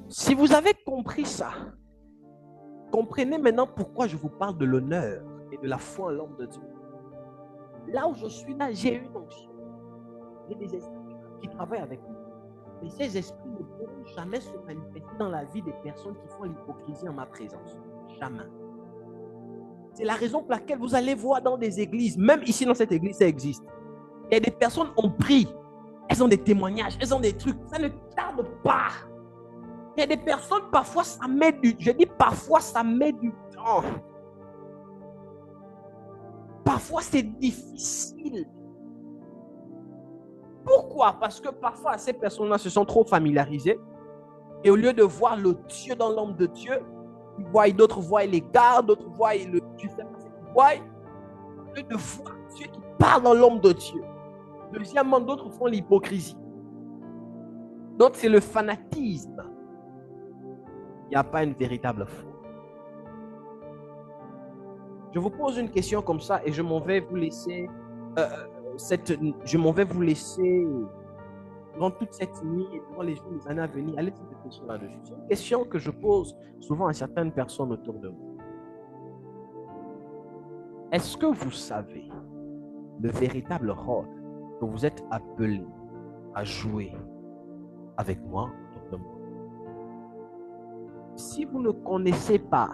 Si vous avez compris ça, comprenez maintenant pourquoi je vous parle de l'honneur et de la foi en l'homme de Dieu. Là où je suis là, j'ai une onction. J'ai des esprits qui travaillent avec moi. Mais ces esprits ne pourront jamais se manifester dans la vie des personnes qui font l'hypocrisie en ma présence. Jamais. C'est la raison pour laquelle vous allez voir dans des églises, même ici dans cette église, ça existe. Il y a des personnes qui ont pris, elles ont des témoignages, elles ont des trucs, ça ne tarde pas. Il y a des personnes, parfois ça met du temps. Parfois c'est difficile. Pourquoi? Parce que parfois ces personnes-là se sont trop familiarisées et au lieu de voir le Dieu dans l'homme de Dieu, d'autres voient les gars, d'autres voient le Dieu, au lieu de voir Dieu qui parle dans l'homme de Dieu. Deuxièmement, d'autres font l'hypocrisie. D'autres, c'est le fanatisme. Il n'y a pas une véritable foi. Je vous pose une question comme ça et je m'en vais vous laisser durant toute cette nuit et durant les jours, les années à venir, allez poser des questions là-dessus. C'est une question que je pose souvent à certaines personnes autour de moi. Est-ce que vous savez le véritable rôle que vous êtes appelé à jouer avec moi autour de moi? Si vous ne connaissez pas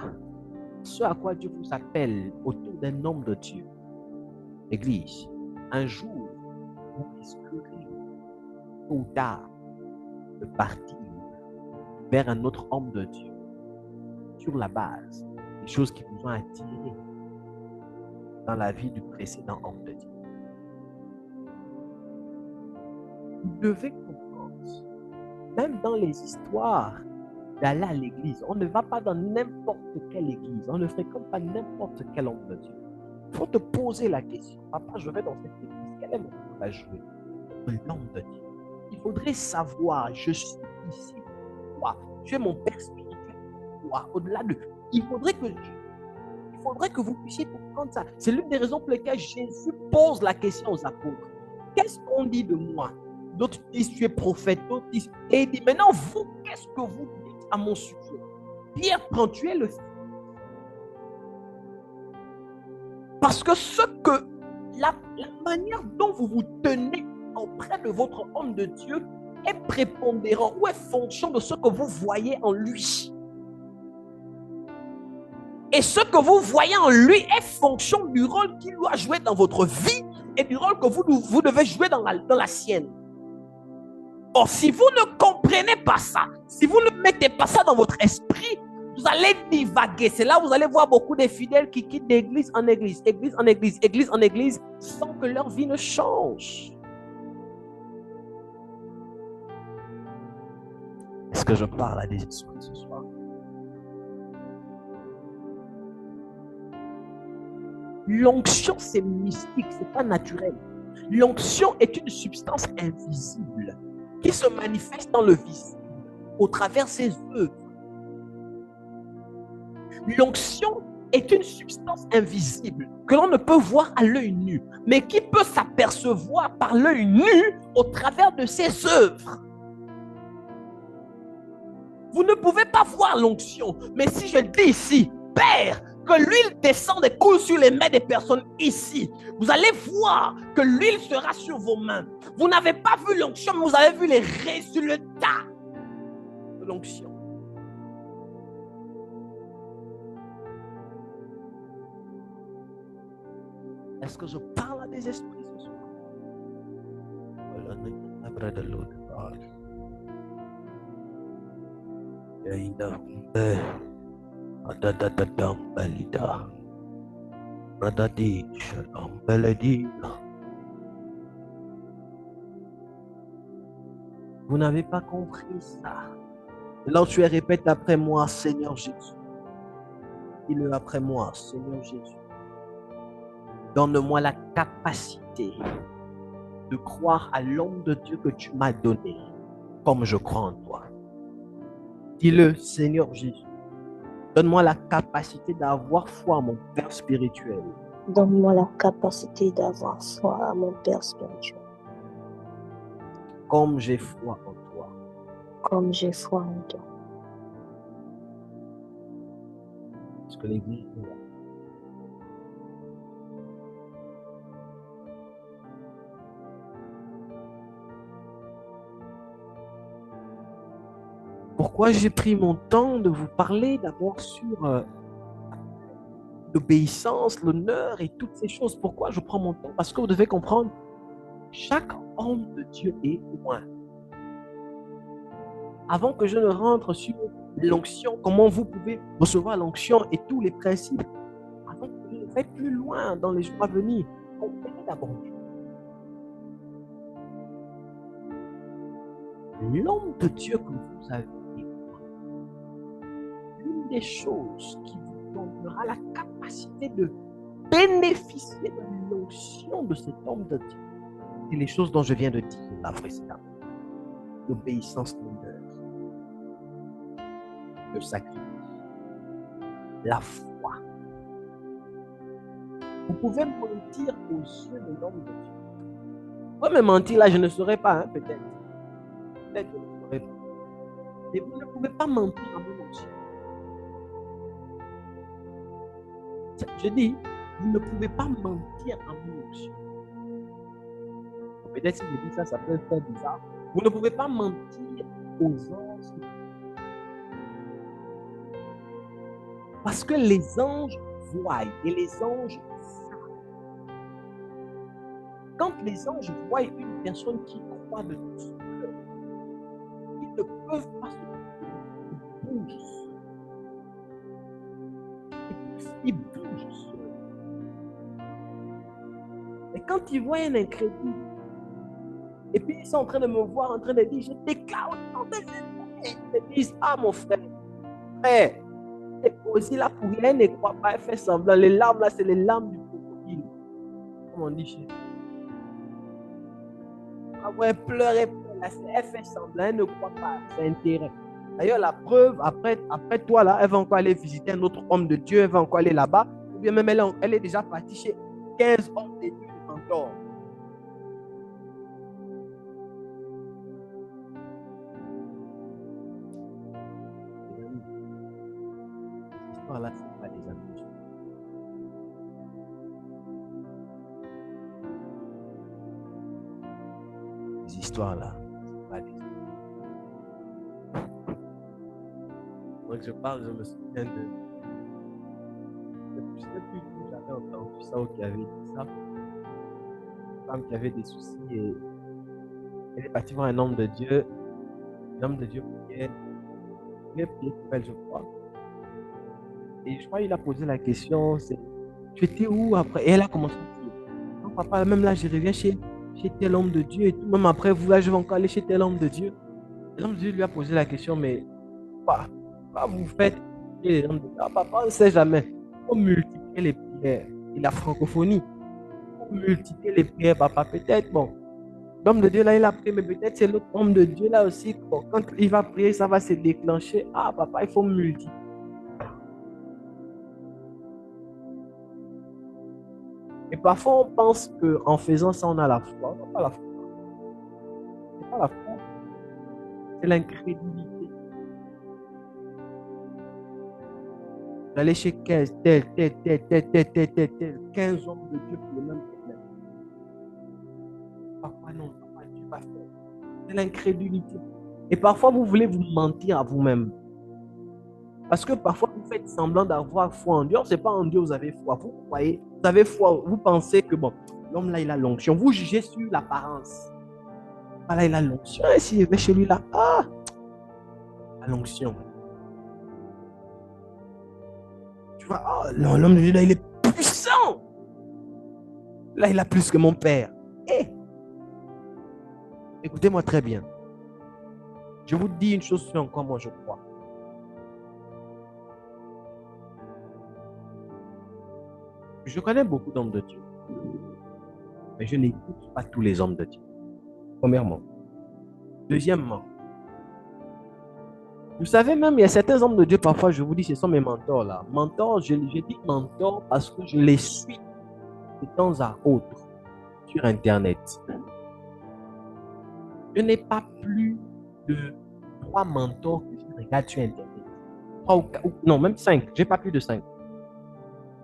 ce à quoi Dieu vous appelle autour d'un homme de Dieu, Église, un jour, vous risquerez tôt ou tard de partir vers un autre homme de Dieu sur la base des choses qui vous ont attiré dans la vie du précédent homme de Dieu. Vous devez comprendre même dans les histoires d'aller à l'église, on ne va pas dans n'importe quelle église, on ne fréquente pas n'importe quel homme de Dieu. Il faut te poser la question, papa, je vais dans cette église, quel est mon rôle à jouer? L'homme de Dieu. Il faudrait savoir, je suis ici pour toi, tu es mon père spirituel pour toi, au-delà de... Il faudrait que vous puissiez comprendre ça. C'est l'une des raisons pour lesquelles Jésus pose la question aux apôtres. Qu'est-ce qu'on dit de moi? D'autres disent tu es prophète, d'autres disent... Et il dit, maintenant vous, qu'est-ce que vous dites à mon sujet? Pierre prend, tu es le Fils. Parce que la manière dont vous vous tenez auprès de votre homme de Dieu est prépondérant ou est fonction de ce que vous voyez en lui. Et ce que vous voyez en lui est fonction du rôle qu'il doit jouer dans votre vie et du rôle que vous devez jouer dans la sienne. Or, si vous ne comprenez pas ça, si vous ne mettez pas ça dans votre esprit, vous allez divaguer. C'est là où vous allez voir beaucoup de fidèles qui quittent d'église en église, église en église, église en église, sans que leur vie ne change. Est-ce que je parle à des esprits ce soir? L'onction, c'est mystique, c'est pas naturel. L'onction est une substance invisible qui se manifeste dans le visible au travers ses œuvres. L'onction est une substance invisible que l'on ne peut voir à l'œil nu, mais qui peut s'apercevoir par l'œil nu au travers de ses œuvres. Vous ne pouvez pas voir l'onction, mais si je dis ici, Père, que l'huile descende et coule sur les mains des personnes ici, vous allez voir que l'huile sera sur vos mains. Vous n'avez pas vu l'onction, mais vous avez vu les résultats de l'onction. Est-ce que je parle à des esprits ce soir? Vous n'avez pas compris ça. Là où tu es, répète après moi, Seigneur Jésus. Dis-le après moi, Seigneur Jésus. Donne-moi la capacité de croire à l'homme de Dieu que tu m'as donné, comme je crois en toi. Dis-le, Seigneur Jésus. Donne-moi la capacité d'avoir foi à mon Père spirituel. Donne-moi la capacité d'avoir foi à mon Père spirituel. Comme j'ai foi en toi. Comme j'ai foi en toi. Est-ce que l'Église est là? Pourquoi j'ai pris mon temps de vous parler d'abord sur l'obéissance, l'honneur et toutes ces choses? Pourquoi je prends mon temps? Parce que vous devez comprendre, chaque homme de Dieu est loin. Avant que je ne rentre sur l'onction, comment vous pouvez recevoir l'onction et tous les principes, avant que je ne vais plus loin dans les jours à venir, comprenez d'abord. L'homme de Dieu que vous avez, l'une des choses qui vous donnera la capacité de bénéficier de l'onction de cet homme de Dieu, c'est les choses dont je viens de dire là précédemment. L'obéissance, l'honneur, le sacrifice, la foi. Vous pouvez mentir aux yeux de l'homme de Dieu. Vous pouvez me mentir là, je ne saurais pas, hein, peut-être. Peut-être que je ne saurais pas. Mais vous ne pouvez pas mentir à mon onction. Je dis, vous ne pouvez pas mentir à mon onction. Peut-être si je dis ça, ça peut faire bizarre. Vous ne pouvez pas mentir aux anges. Parce que les anges voient et les anges savent. Quand les anges voient une personne qui croit de tout son cœur, ils ne peuvent pas se bouger. Ils bougent. Et quand ils voient un incrédule, Et puis, ils sont en train de me voir, en train de dire, je déclare au nom de Jésus. Ils me disent, ah mon frère, t'es aussi là pour rien, ne crois pas, elle fait semblant. Les larmes là, c'est les larmes du crocodile. Comme on dit chez nous. Ah ouais, pleurez, là, elle fait semblant, elle ne croit pas, c'est intérêt. D'ailleurs, la preuve, après toi là, elle va encore aller visiter un autre homme de Dieu, elle va encore aller là-bas. Ou bien même elle est déjà partie chez 15 hommes de Dieu de mentors. Cette histoire-là, ce n'est pas des amis. Ces histoires-là, ce n'est pas des amis. Donc je parle, je me souviens de... Je ne sais plus où j'avais entendu ça ou qui avait dit ça. Une femme qui avait des soucis et elle est partie voir un homme de Dieu. L'homme de Dieu priait. Il a prié pour elle, je crois. Et je crois qu'il a posé la question, c'est, tu étais où après? Et elle a commencé à dire, non papa, même là, je reviens chez tel homme de Dieu et tout. Même après vous, là, je vais encore aller chez tel homme de Dieu. Et l'homme de Dieu lui a posé la question, mais quoi vous faites chez les hommes de Dieu? Ah, papa, on ne sait jamais. Il faut multiplier les prières et la francophonie. Il faut multiplier les prières, papa. Peut-être, bon, l'homme de Dieu là, il a prié, mais peut-être c'est l'autre homme de Dieu là aussi. Bon, quand il va prier, ça va se déclencher. Ah, papa, il faut multiplier. Et parfois, on pense qu'en faisant ça, on a la foi. On n'a pas la foi. C'est pas la foi. C'est l'incrédulité. Vous allez chez 15 hommes de Dieu pour le même problème. Parfois, non, papa, Dieu va faire. C'est l'incrédulité. Et parfois, vous voulez vous mentir à vous-même. Parce que parfois, vous faites semblant d'avoir foi en Dieu. Ce n'est pas en Dieu que vous avez foi. Vous croyez, vous avez foi. Vous pensez que, bon, l'homme là, il a l'onction. Vous jugez sur l'apparence. Voilà, il a l'onction. Et si je vais chez lui là, ah, la l'onction. Tu vois, oh, l'homme de Dieu là, il est puissant. Là, il a plus que mon père. Eh, écoutez-moi très bien. Je vous dis une chose sur quoi moi je crois. Je connais beaucoup d'hommes de Dieu, mais je n'écoute pas tous les hommes de Dieu. Premièrement. Deuxièmement, vous savez même, il y a certains hommes de Dieu, parfois je vous dis, ce sont mes mentors là. Mentors, je dis mentors parce que je les suis de temps à autre sur Internet. Je n'ai pas plus de 3 mentors que je regarde sur Internet. 3 ou 4, non, même 5. Je n'ai pas plus de 5.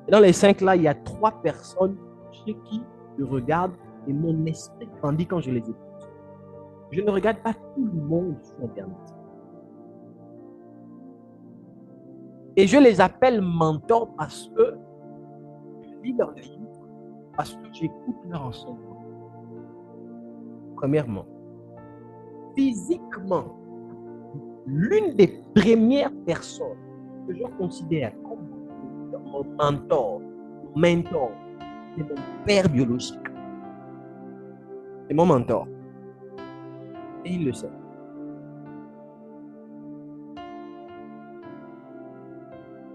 Et dans les 5 là, il y a 3 personnes chez qui je regarde et mon esprit grandit quand je les écoute. Je ne regarde pas tout le monde sur Internet. Et je les appelle mentors parce que je lis leurs livres, parce que j'écoute leur enseignement. Premièrement, physiquement, l'une des premières personnes que je considère comme mon mentor, c'est mon père biologique. C'est mon mentor. Et il le sait.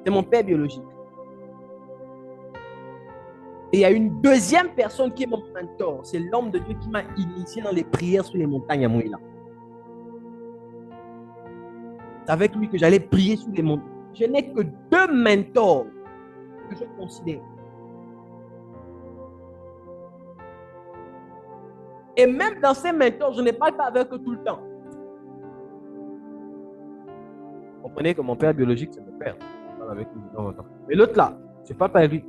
C'est mon père biologique. Et il y a une deuxième personne qui est mon mentor. C'est l'homme de Dieu qui m'a initié dans les prières sur les montagnes à Mouila. C'est avec lui que j'allais prier sur les montagnes. Je n'ai que 2 mentors que je considère. Et même dans ces mentors, je ne parle pas avec eux tout le temps. Vous comprenez que mon père biologique, c'est mon père. Je parle avec lui de temps en temps. Mais l'autre là, je ne parle pas avec lui.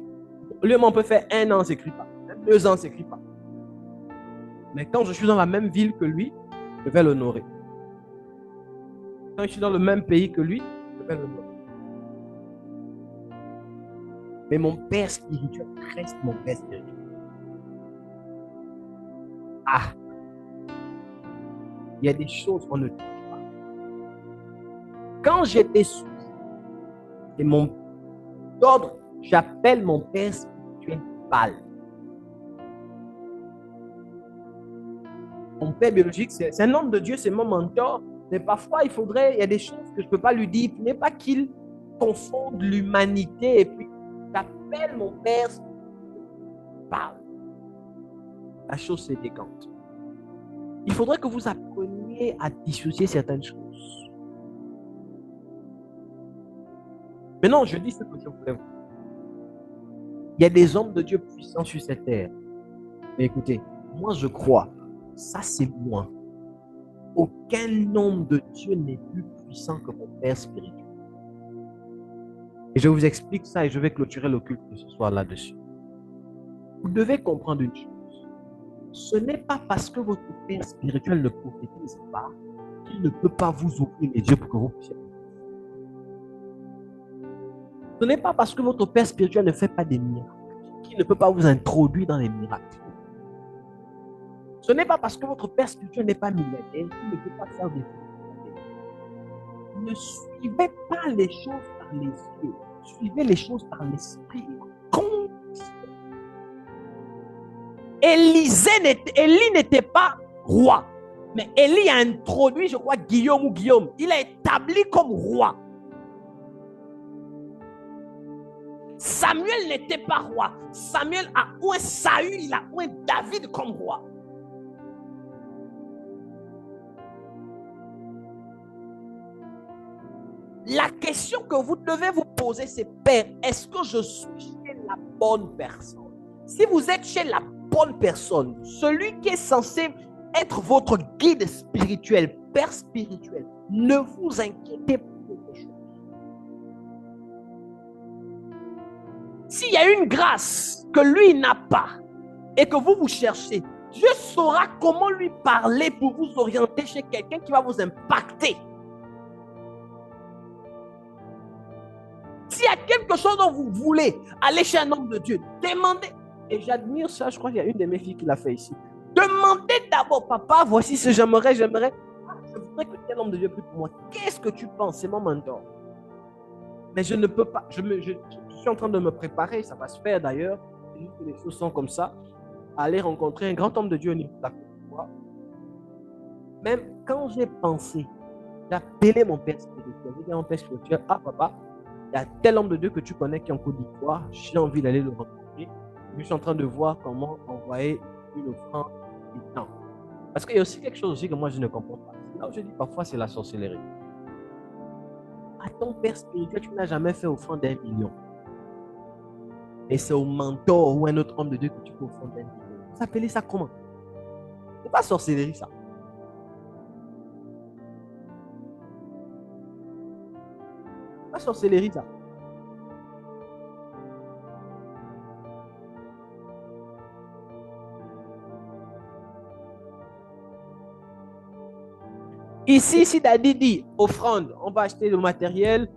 Lui, on peut faire 1 an, on ne s'écrit pas. Même 2 ans, on ne s'écrit pas. Mais quand je suis dans la même ville que lui, je vais l'honorer. Quand je suis dans le même pays que lui, je vais l'honorer. Mais mon père spirituel reste mon père spirituel. Ah! Il y a des choses qu'on ne touche pas. Quand j'étais sous, c'est mon ordre, j'appelle mon père spirituel Baal. Mon père biologique, c'est un homme de Dieu, c'est mon mentor. Mais parfois, il y a des choses que je ne peux pas lui dire. Il n'est pas qu'il confonde l'humanité et puis j'appelle mon père, parle. La chose s'élégante. Il faudrait que vous appreniez à dissocier certaines choses. Maintenant, je dis ce que je voulais vous dire. Il y a des hommes de Dieu puissants sur cette terre. Mais écoutez, moi je crois, ça c'est moi. Aucun homme de Dieu n'est plus puissant que mon Père spirituel. Et je vous explique ça et je vais clôturer le culte de ce soir là-dessus. Vous devez comprendre une chose. Ce n'est pas parce que votre Père spirituel ne prophétise pas qu'il ne peut pas vous ouvrir les yeux pour que vous puissiez. Ce n'est pas parce que votre Père spirituel ne fait pas des miracles qu'il ne peut pas vous introduire dans les miracles. Ce n'est pas parce que votre Père spirituel n'est pas millionnaire qu'il ne peut pas faire des miracles. Ne suivez pas les choses par les yeux, suivez les choses par l'esprit. Élie n'était pas roi, mais Élie a introduit, je crois, Guillaume. Il a établi comme roi. Samuel n'était pas roi. Samuel a oint Saül, il a oint David comme roi. La question que vous devez vous poser, c'est Père, est-ce que je suis chez la bonne personne? Si vous êtes chez la bonne personne, celui qui est censé être votre guide spirituel, Père spirituel, ne vous inquiétez pas de quelque chose. S'il y a une grâce que lui n'a pas et que vous cherchez, Dieu saura comment lui parler pour vous orienter chez quelqu'un qui va vous impacter. S'il y a quelque chose dont vous voulez aller chez un homme de Dieu, demandez. Et j'admire ça, je crois qu'il y a une de mes filles qui l'a fait ici. Demandez d'abord, papa, voici ce que j'aimerais. Je voudrais que tel homme de Dieu prie pour moi. Qu'est-ce que tu penses? C'est mon mentor. Mais je ne peux pas. Je suis en train de me préparer, ça va se faire d'ailleurs. Juste que les choses sont comme ça. Aller rencontrer un grand homme de Dieu au niveau de la Côte d'Ivoire. Même quand j'ai pensé d'appeler mon père spirituel, j'ai dit à mon père spirituel, ah papa, il y a tel homme de Dieu que tu connais qui est en Côte d'Ivoire, j'ai envie d'aller le rencontrer. Je suis en train de voir comment envoyer une offrande et temps. Parce qu'il y a aussi quelque chose aussi que moi je ne comprends pas. Là où je dis parfois c'est la sorcellerie. À ton père spirituel, tu n'as jamais fait offrande d'1 million. Et c'est au mentor ou un autre homme de Dieu que tu peux offrande d'1 million. Vous appelez ça comment? C'est pas sorcellerie ça. C'est pas sorcellerie ça. Ici, si Daddy dit offrande, on va acheter le matériel.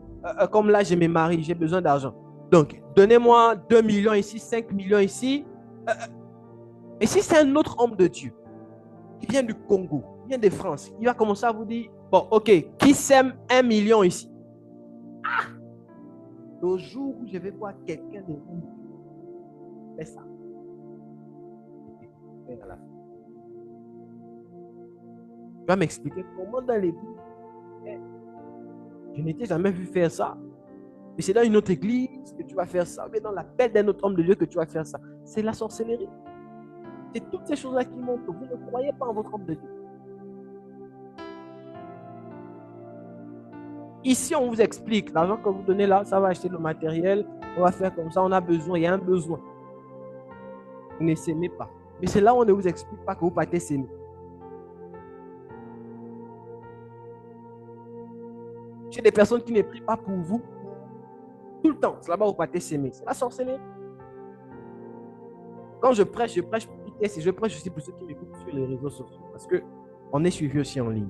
Comme là, j'ai mes maris, j'ai besoin d'argent. Donc, donnez-moi 2 millions ici, 5 millions ici. Et si c'est un autre homme de Dieu qui vient du Congo, qui vient de France, il va commencer à vous dire, bon, ok, qui sème 1 million ici? Ah! Le jour où je vais voir quelqu'un de vous, fais ça. Tu vas m'expliquer comment dans l'église, je n'étais jamais vu faire ça. Mais c'est dans une autre église que tu vas faire ça. Mais dans l'appel d'un autre homme de Dieu que tu vas faire ça. C'est la sorcellerie. C'est toutes ces choses-là qui montrent que vous ne croyez pas en votre homme de Dieu. Ici, on vous explique. L'argent que vous donnez là, ça va acheter le matériel. On va faire comme ça. On a besoin. Il y a un besoin. Vous ne s'aimez pas. Mais c'est là où on ne vous explique pas que vous partez s'aimer. J'ai des personnes qui ne prient pas pour vous tout le temps. C'est là-bas où vous partez s'aimer. C'est la sorcellerie. Quand je prêche pour vitesse et je prêche aussi pour ceux qui m'écoutent sur les réseaux sociaux. Parce qu'on est suivi aussi en ligne.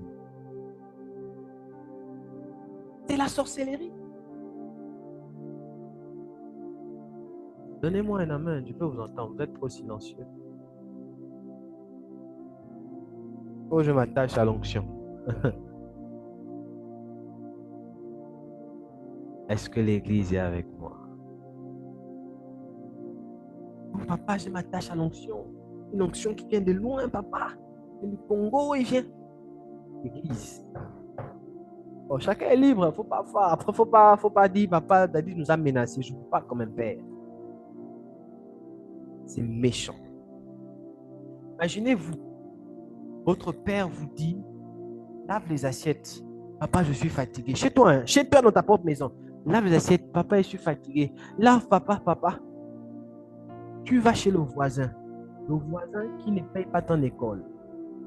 C'est la sorcellerie. Donnez-moi un amen, je peux vous entendre. Vous êtes trop silencieux. Oh, je m'attache à l'onction. Est-ce que l'église est avec moi? Oh, papa, je m'attache à l'onction. Une onction qui vient de loin, papa. Et le Congo, il vient. L'église. Bon, chacun est libre. Faut pas, après, faut pas dire, papa, Daddy nous a menacés. Je ne veux pas comme un père. C'est méchant. Imaginez-vous, votre père vous dit, lave les assiettes. Papa, je suis fatigué. Chez toi, hein, chez toi dans ta propre maison. Lave les assiettes. Papa, je suis fatigué. Lave, papa. Tu vas chez le voisin. Le voisin qui ne paye pas ton école.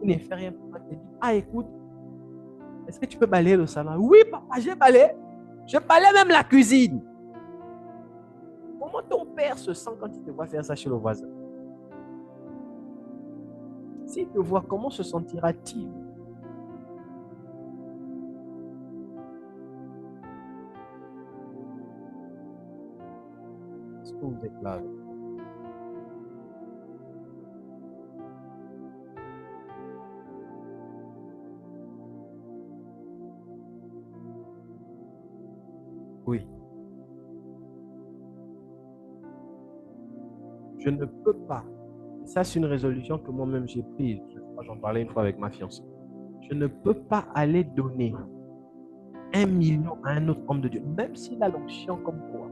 Qui ne fait rien pour toi. Te dit, ah, écoute, est-ce que tu peux balayer le salon? Oui, papa, j'ai balayé. Je balayé même la cuisine. Comment ton père se sent quand il te voit faire ça chez le voisin? S'il te voit, comment se sentira-t-il? Est-ce que vous êtes là? Oui. Je ne peux pas. Et ça, c'est une résolution que moi-même j'ai prise. J'en parlais une fois avec ma fiancée. Je ne peux pas aller donner 1 million à un autre homme de Dieu, même s'il a l'onction comme toi.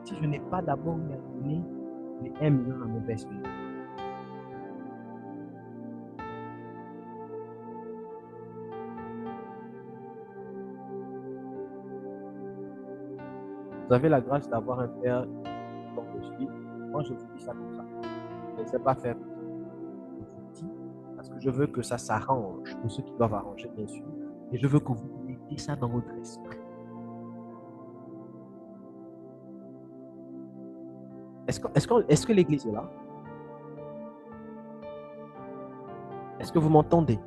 Si je n'ai pas d'abord eu à donner les 1 million à mon père spirituel. Vous avez la grâce d'avoir un père comme je suis. Moi, je vous dis ça comme ça. Je ne sais pas faire. Je vous dis parce que je veux que ça s'arrange pour ceux qui doivent arranger, bien sûr. Et je veux que vous mettez ça dans votre esprit. Est-ce que l'église est là? Est-ce que vous m'entendez?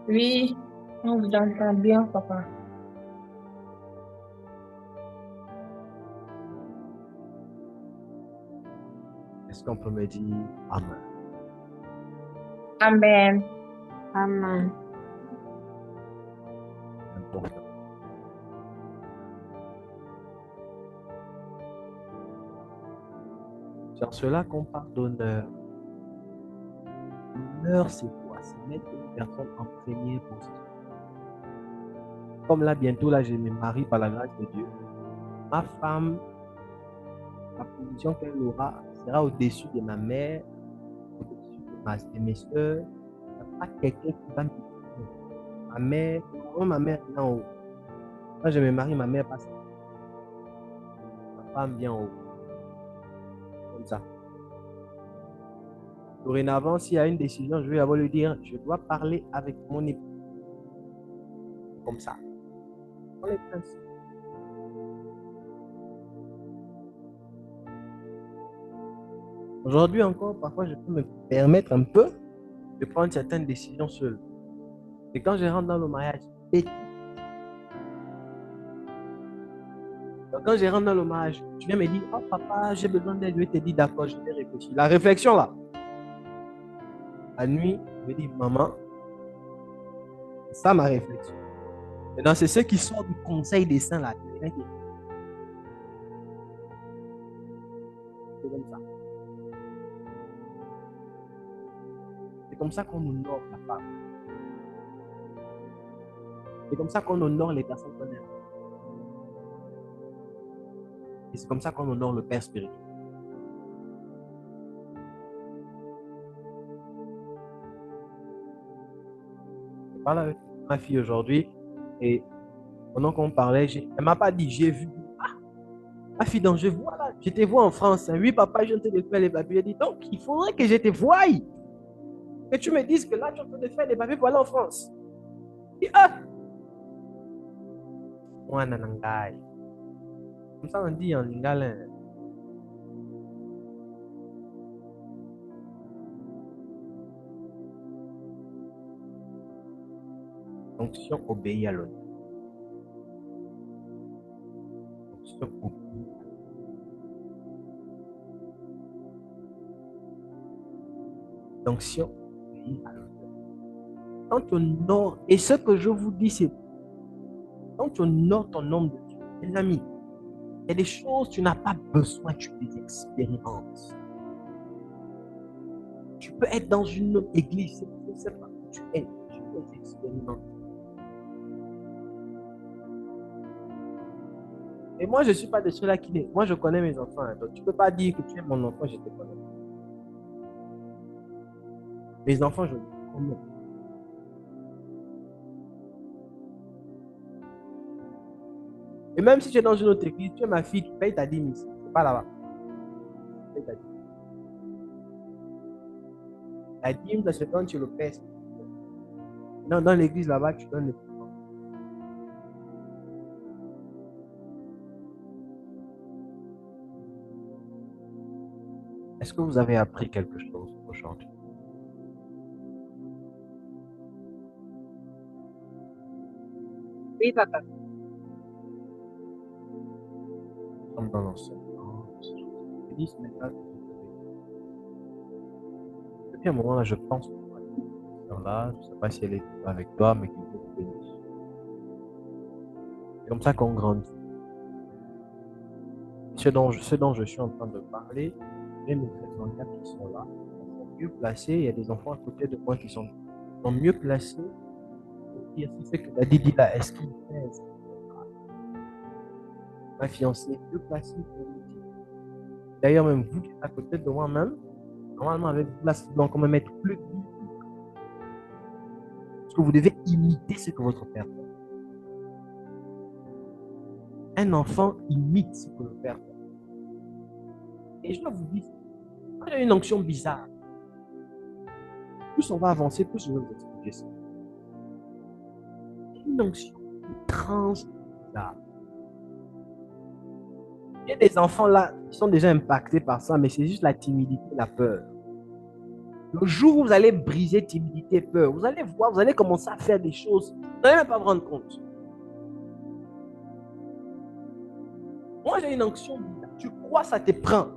Oui, on vous entend bien, papa. Est-ce qu'on peut me dire Amen? Amen. Amen. Important. C'est en cela qu'on parle d'honneur. L'honneur, c'est quoi? C'est mettre une personne en première position. Comme là, bientôt, là, je me marie par la grâce de Dieu. Ma femme, la position qu'elle aura sera au-dessus de ma mère, au-dessus de mes soeurs. Il n'y a pas quelqu'un qui va me dire. Ma mère, ma mère vient en haut. Quand je me marie, ma mère passe. Ma femme vient en haut. Comme ça. Dorénavant, s'il y a une décision, je vais avoir lui dire, je dois parler avec mon époux. Comme ça. Dans les principes. Aujourd'hui encore, parfois, je peux me permettre un peu de prendre certaines décisions seul. Et quand je rentre dans le mariage, quand je rentre dans le mariage, tu viens me dire, oh papa, j'ai besoin d'aide. Je vais te dire, d'accord, je vais réfléchir. La réflexion là, la nuit, je vais dire, maman, c'est ça ma réflexion. Maintenant, c'est ce qui sort du conseil des saints là. C'est comme ça. C'est comme ça qu'on honore la femme. C'est comme ça qu'on honore les personnes qu'on aime. Et c'est comme ça qu'on honore le Père spirituel. Je parle avec ma fille aujourd'hui et pendant qu'on parlait, elle ne m'a pas dit, j'ai vu. Ah, ma fille, donc je vois là, je te vois en France. Hein. Oui, papa, je te faire les papiers. Elle dit, donc il faudrait que je te voie. Que tu me dises que là, tu es en train de faire les papiers pour aller en France. Et, ah! Moi, nanangai. Comme ça, on dit en lingala. Fonction obéit à l'honneur. Fonction obéit. Fonction obéit à l'honneur. Quand tu honores, et ce que je vous dis, c'est quand tu honores ton nom de Dieu, mes amis, il y a des choses, tu n'as pas besoin, tu les expériences. Tu peux être dans une autre église. Je ne sais pas où tu es. Tu peux expérimenter. Et moi, je ne suis pas de ceux-là qui disent. Moi, je connais mes enfants. Hein, donc, tu ne peux pas dire que tu es mon enfant, je te connais. Mes enfants, je les connais. Et même si tu es dans une autre église, tu es ma fille, tu payes ta dîme ici. C'est pas là-bas. Tu payes ta dîme. La dîme, ça se donne sur le père. Dans l'église là-bas, tu donnes le. Est-ce que vous avez appris quelque chose aujourd'hui? Oui, papa. Nous sommes dans l'enseignement. Je dis ce message. Depuis un moment là, je pense là, je ne sais pas si elle est avec toi, mais qu'il faut te bénisse. C'est comme ça qu'on grandit. Ce dont je suis en train de parler, j'ai mes frères en quatre qui sont là, ils sont mieux placés. Il y a des enfants à côté de moi qui sont mieux placés pour dire si ce que Daddy dit là, est-ce qu'il fait, est-ce qu'il fait pas. Ma fiancée est mieux placée pour me dire. D'ailleurs, même vous qui êtes à côté de moi-même, normalement, avec vous là, vous devez quand même être plus. Parce que vous devez imiter ce que votre père fait. Un enfant imite ce que le père fait. Et je dois vous dire, quand il y a une onction bizarre, plus on va avancer, plus je vais vous expliquer ça. Une onction étrange, bizarre. Il y a des enfants là qui sont déjà impactés par ça, mais c'est juste la timidité, la peur. Le jour où vous allez briser timidité et peur, vous allez voir, vous allez commencer à faire des choses, vous n'allez même pas vous rendre compte. Moi, j'ai une onction bizarre. Tu crois, ça te prend.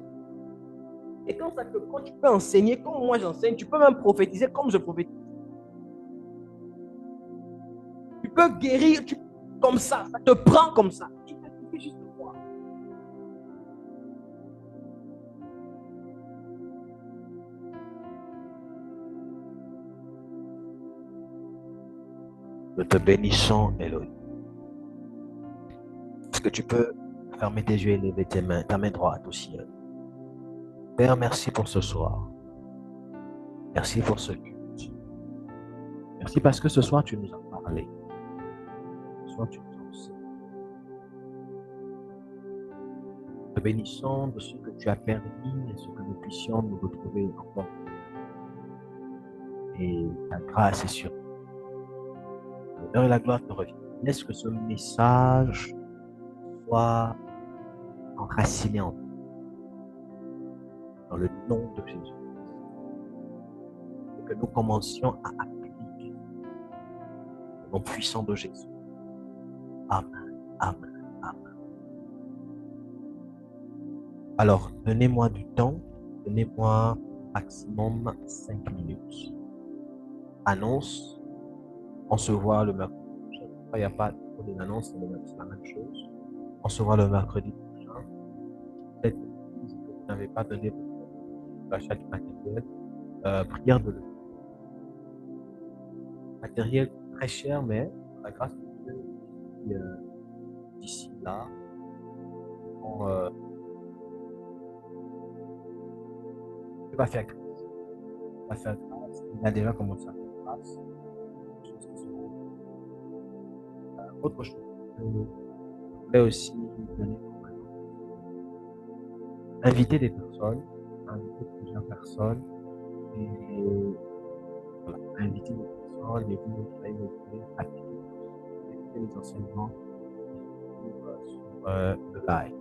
Et quand ça te prend, tu peux enseigner comme moi j'enseigne. Tu peux même prophétiser comme je prophétise. Tu peux guérir comme ça. Ça te prend comme ça. Il te suffit juste de voir. Nous te bénissons, Elohim. Est-ce que tu peux fermer tes yeux et lever tes mains, ta main droite au ciel? Père, merci pour ce soir. Merci pour ce culte. Merci parce que ce soir, tu nous as parlé. Ce soir, tu nous as enseigné. Nous te bénissons de ce que tu as permis et ce que nous puissions nous retrouver encore. Et ta grâce est sur nous. L'honneur et la gloire te reviennent. Laisse que ce message soit enraciné en nous. Dans le nom de Jésus. Et que nous commencions à appliquer le nom puissant de Jésus. Amen. Amen. Amen. Alors, donnez-moi du temps. Donnez-moi maximum 5 minutes. Annonce. On se voit le mercredi prochain. Il n'y a pas d'annonce, c'est la même chose. On se voit le mercredi prochain. Peut-être que vous n'avez pas donné l'achat du matériel. Prière de l'eau. Matériel très cher, mais la grâce de Dieu, d'ici là, il va faire grâce. Il va faire grâce. Il a déjà commencé à faire grâce. Autre chose, je voulais aussi donner inviter des personnes, inviter plusieurs personnes, et voilà, inviter des personnes, et vous appliquer les enseignements sur le live.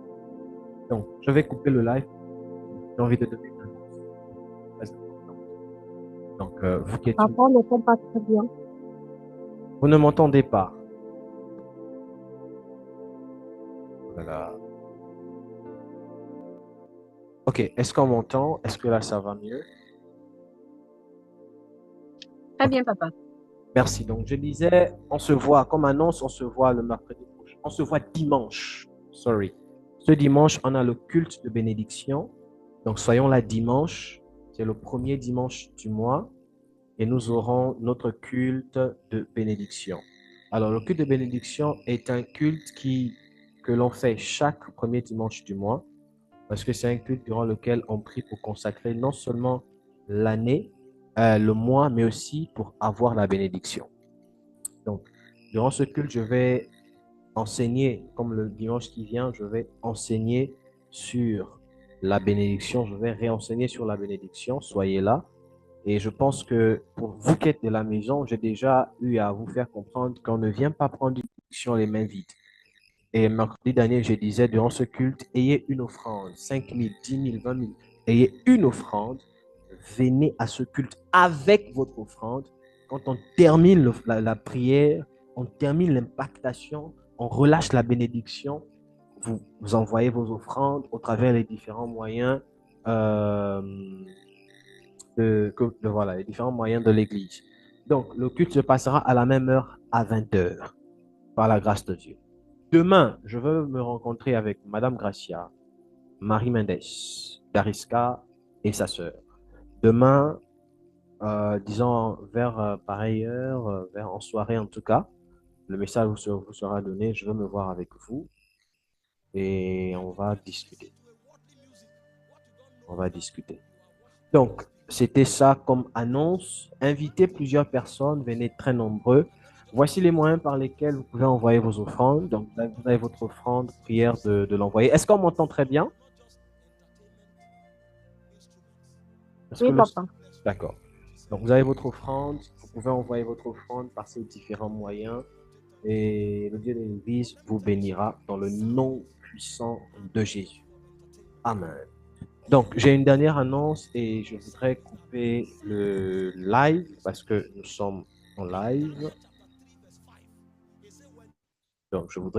Donc, je vais couper le live. J'ai envie de donner une annonce très importante. Donc, vous qui êtes... Papa, on n'entend pas très bien. Vous ne m'entendez pas. Voilà. Ok, est-ce qu'on m'entend? Est-ce que là, ça va mieux? Très bien, papa. Merci. Donc, je disais, on se voit, comme annonce, on se voit le mercredi prochain. On se voit dimanche. Sorry. Ce dimanche, on a le culte de bénédiction. Donc, soyons là dimanche. C'est le premier dimanche du mois et nous aurons notre culte de bénédiction. Alors, le culte de bénédiction est un culte que l'on fait chaque premier dimanche du mois parce que c'est un culte durant lequel on prie pour consacrer non seulement l'année, le mois, mais aussi pour avoir la bénédiction. Donc, durant ce culte, je vais enseigner, comme le dimanche qui vient, je vais enseigner sur la bénédiction, je vais réenseigner sur la bénédiction, soyez là. Et je pense que pour vous qui êtes de la maison, j'ai déjà eu à vous faire comprendre qu'on ne vient pas prendre une bénédiction les mains vides. Et mercredi dernier, je disais, durant ce culte, ayez une offrande, 5 000, 10 000, 20 000, ayez une offrande, venez à ce culte avec votre offrande. Quand on termine la prière, on termine l'impactation, on relâche la bénédiction, vous envoyez vos offrandes au travers des différents moyens voilà, les différents moyens de l'Église. Donc, le culte se passera à la même heure à 20 heures, par la grâce de Dieu. Demain, je veux me rencontrer avec Madame Gracia, Marie Mendes, Dariska et sa sœur. Demain, disons vers pareille heure, en soirée en tout cas, le message vous sera donné. Je veux me voir avec vous et on va discuter. On va discuter. Donc, c'était ça comme annonce. Invitez plusieurs personnes, venez très nombreux. Voici les moyens par lesquels vous pouvez envoyer vos offrandes. Donc, vous avez votre offrande, prière de l'envoyer. Est-ce qu'on m'entend très bien? Oui, papa. D'accord. Donc, vous avez votre offrande. Vous pouvez envoyer votre offrande par ces différents moyens. Et le Dieu de l'Église vous bénira dans le nom puissant de Jésus. Amen. Donc, j'ai une dernière annonce et je voudrais couper le live parce que nous sommes en live. Donc, je voudrais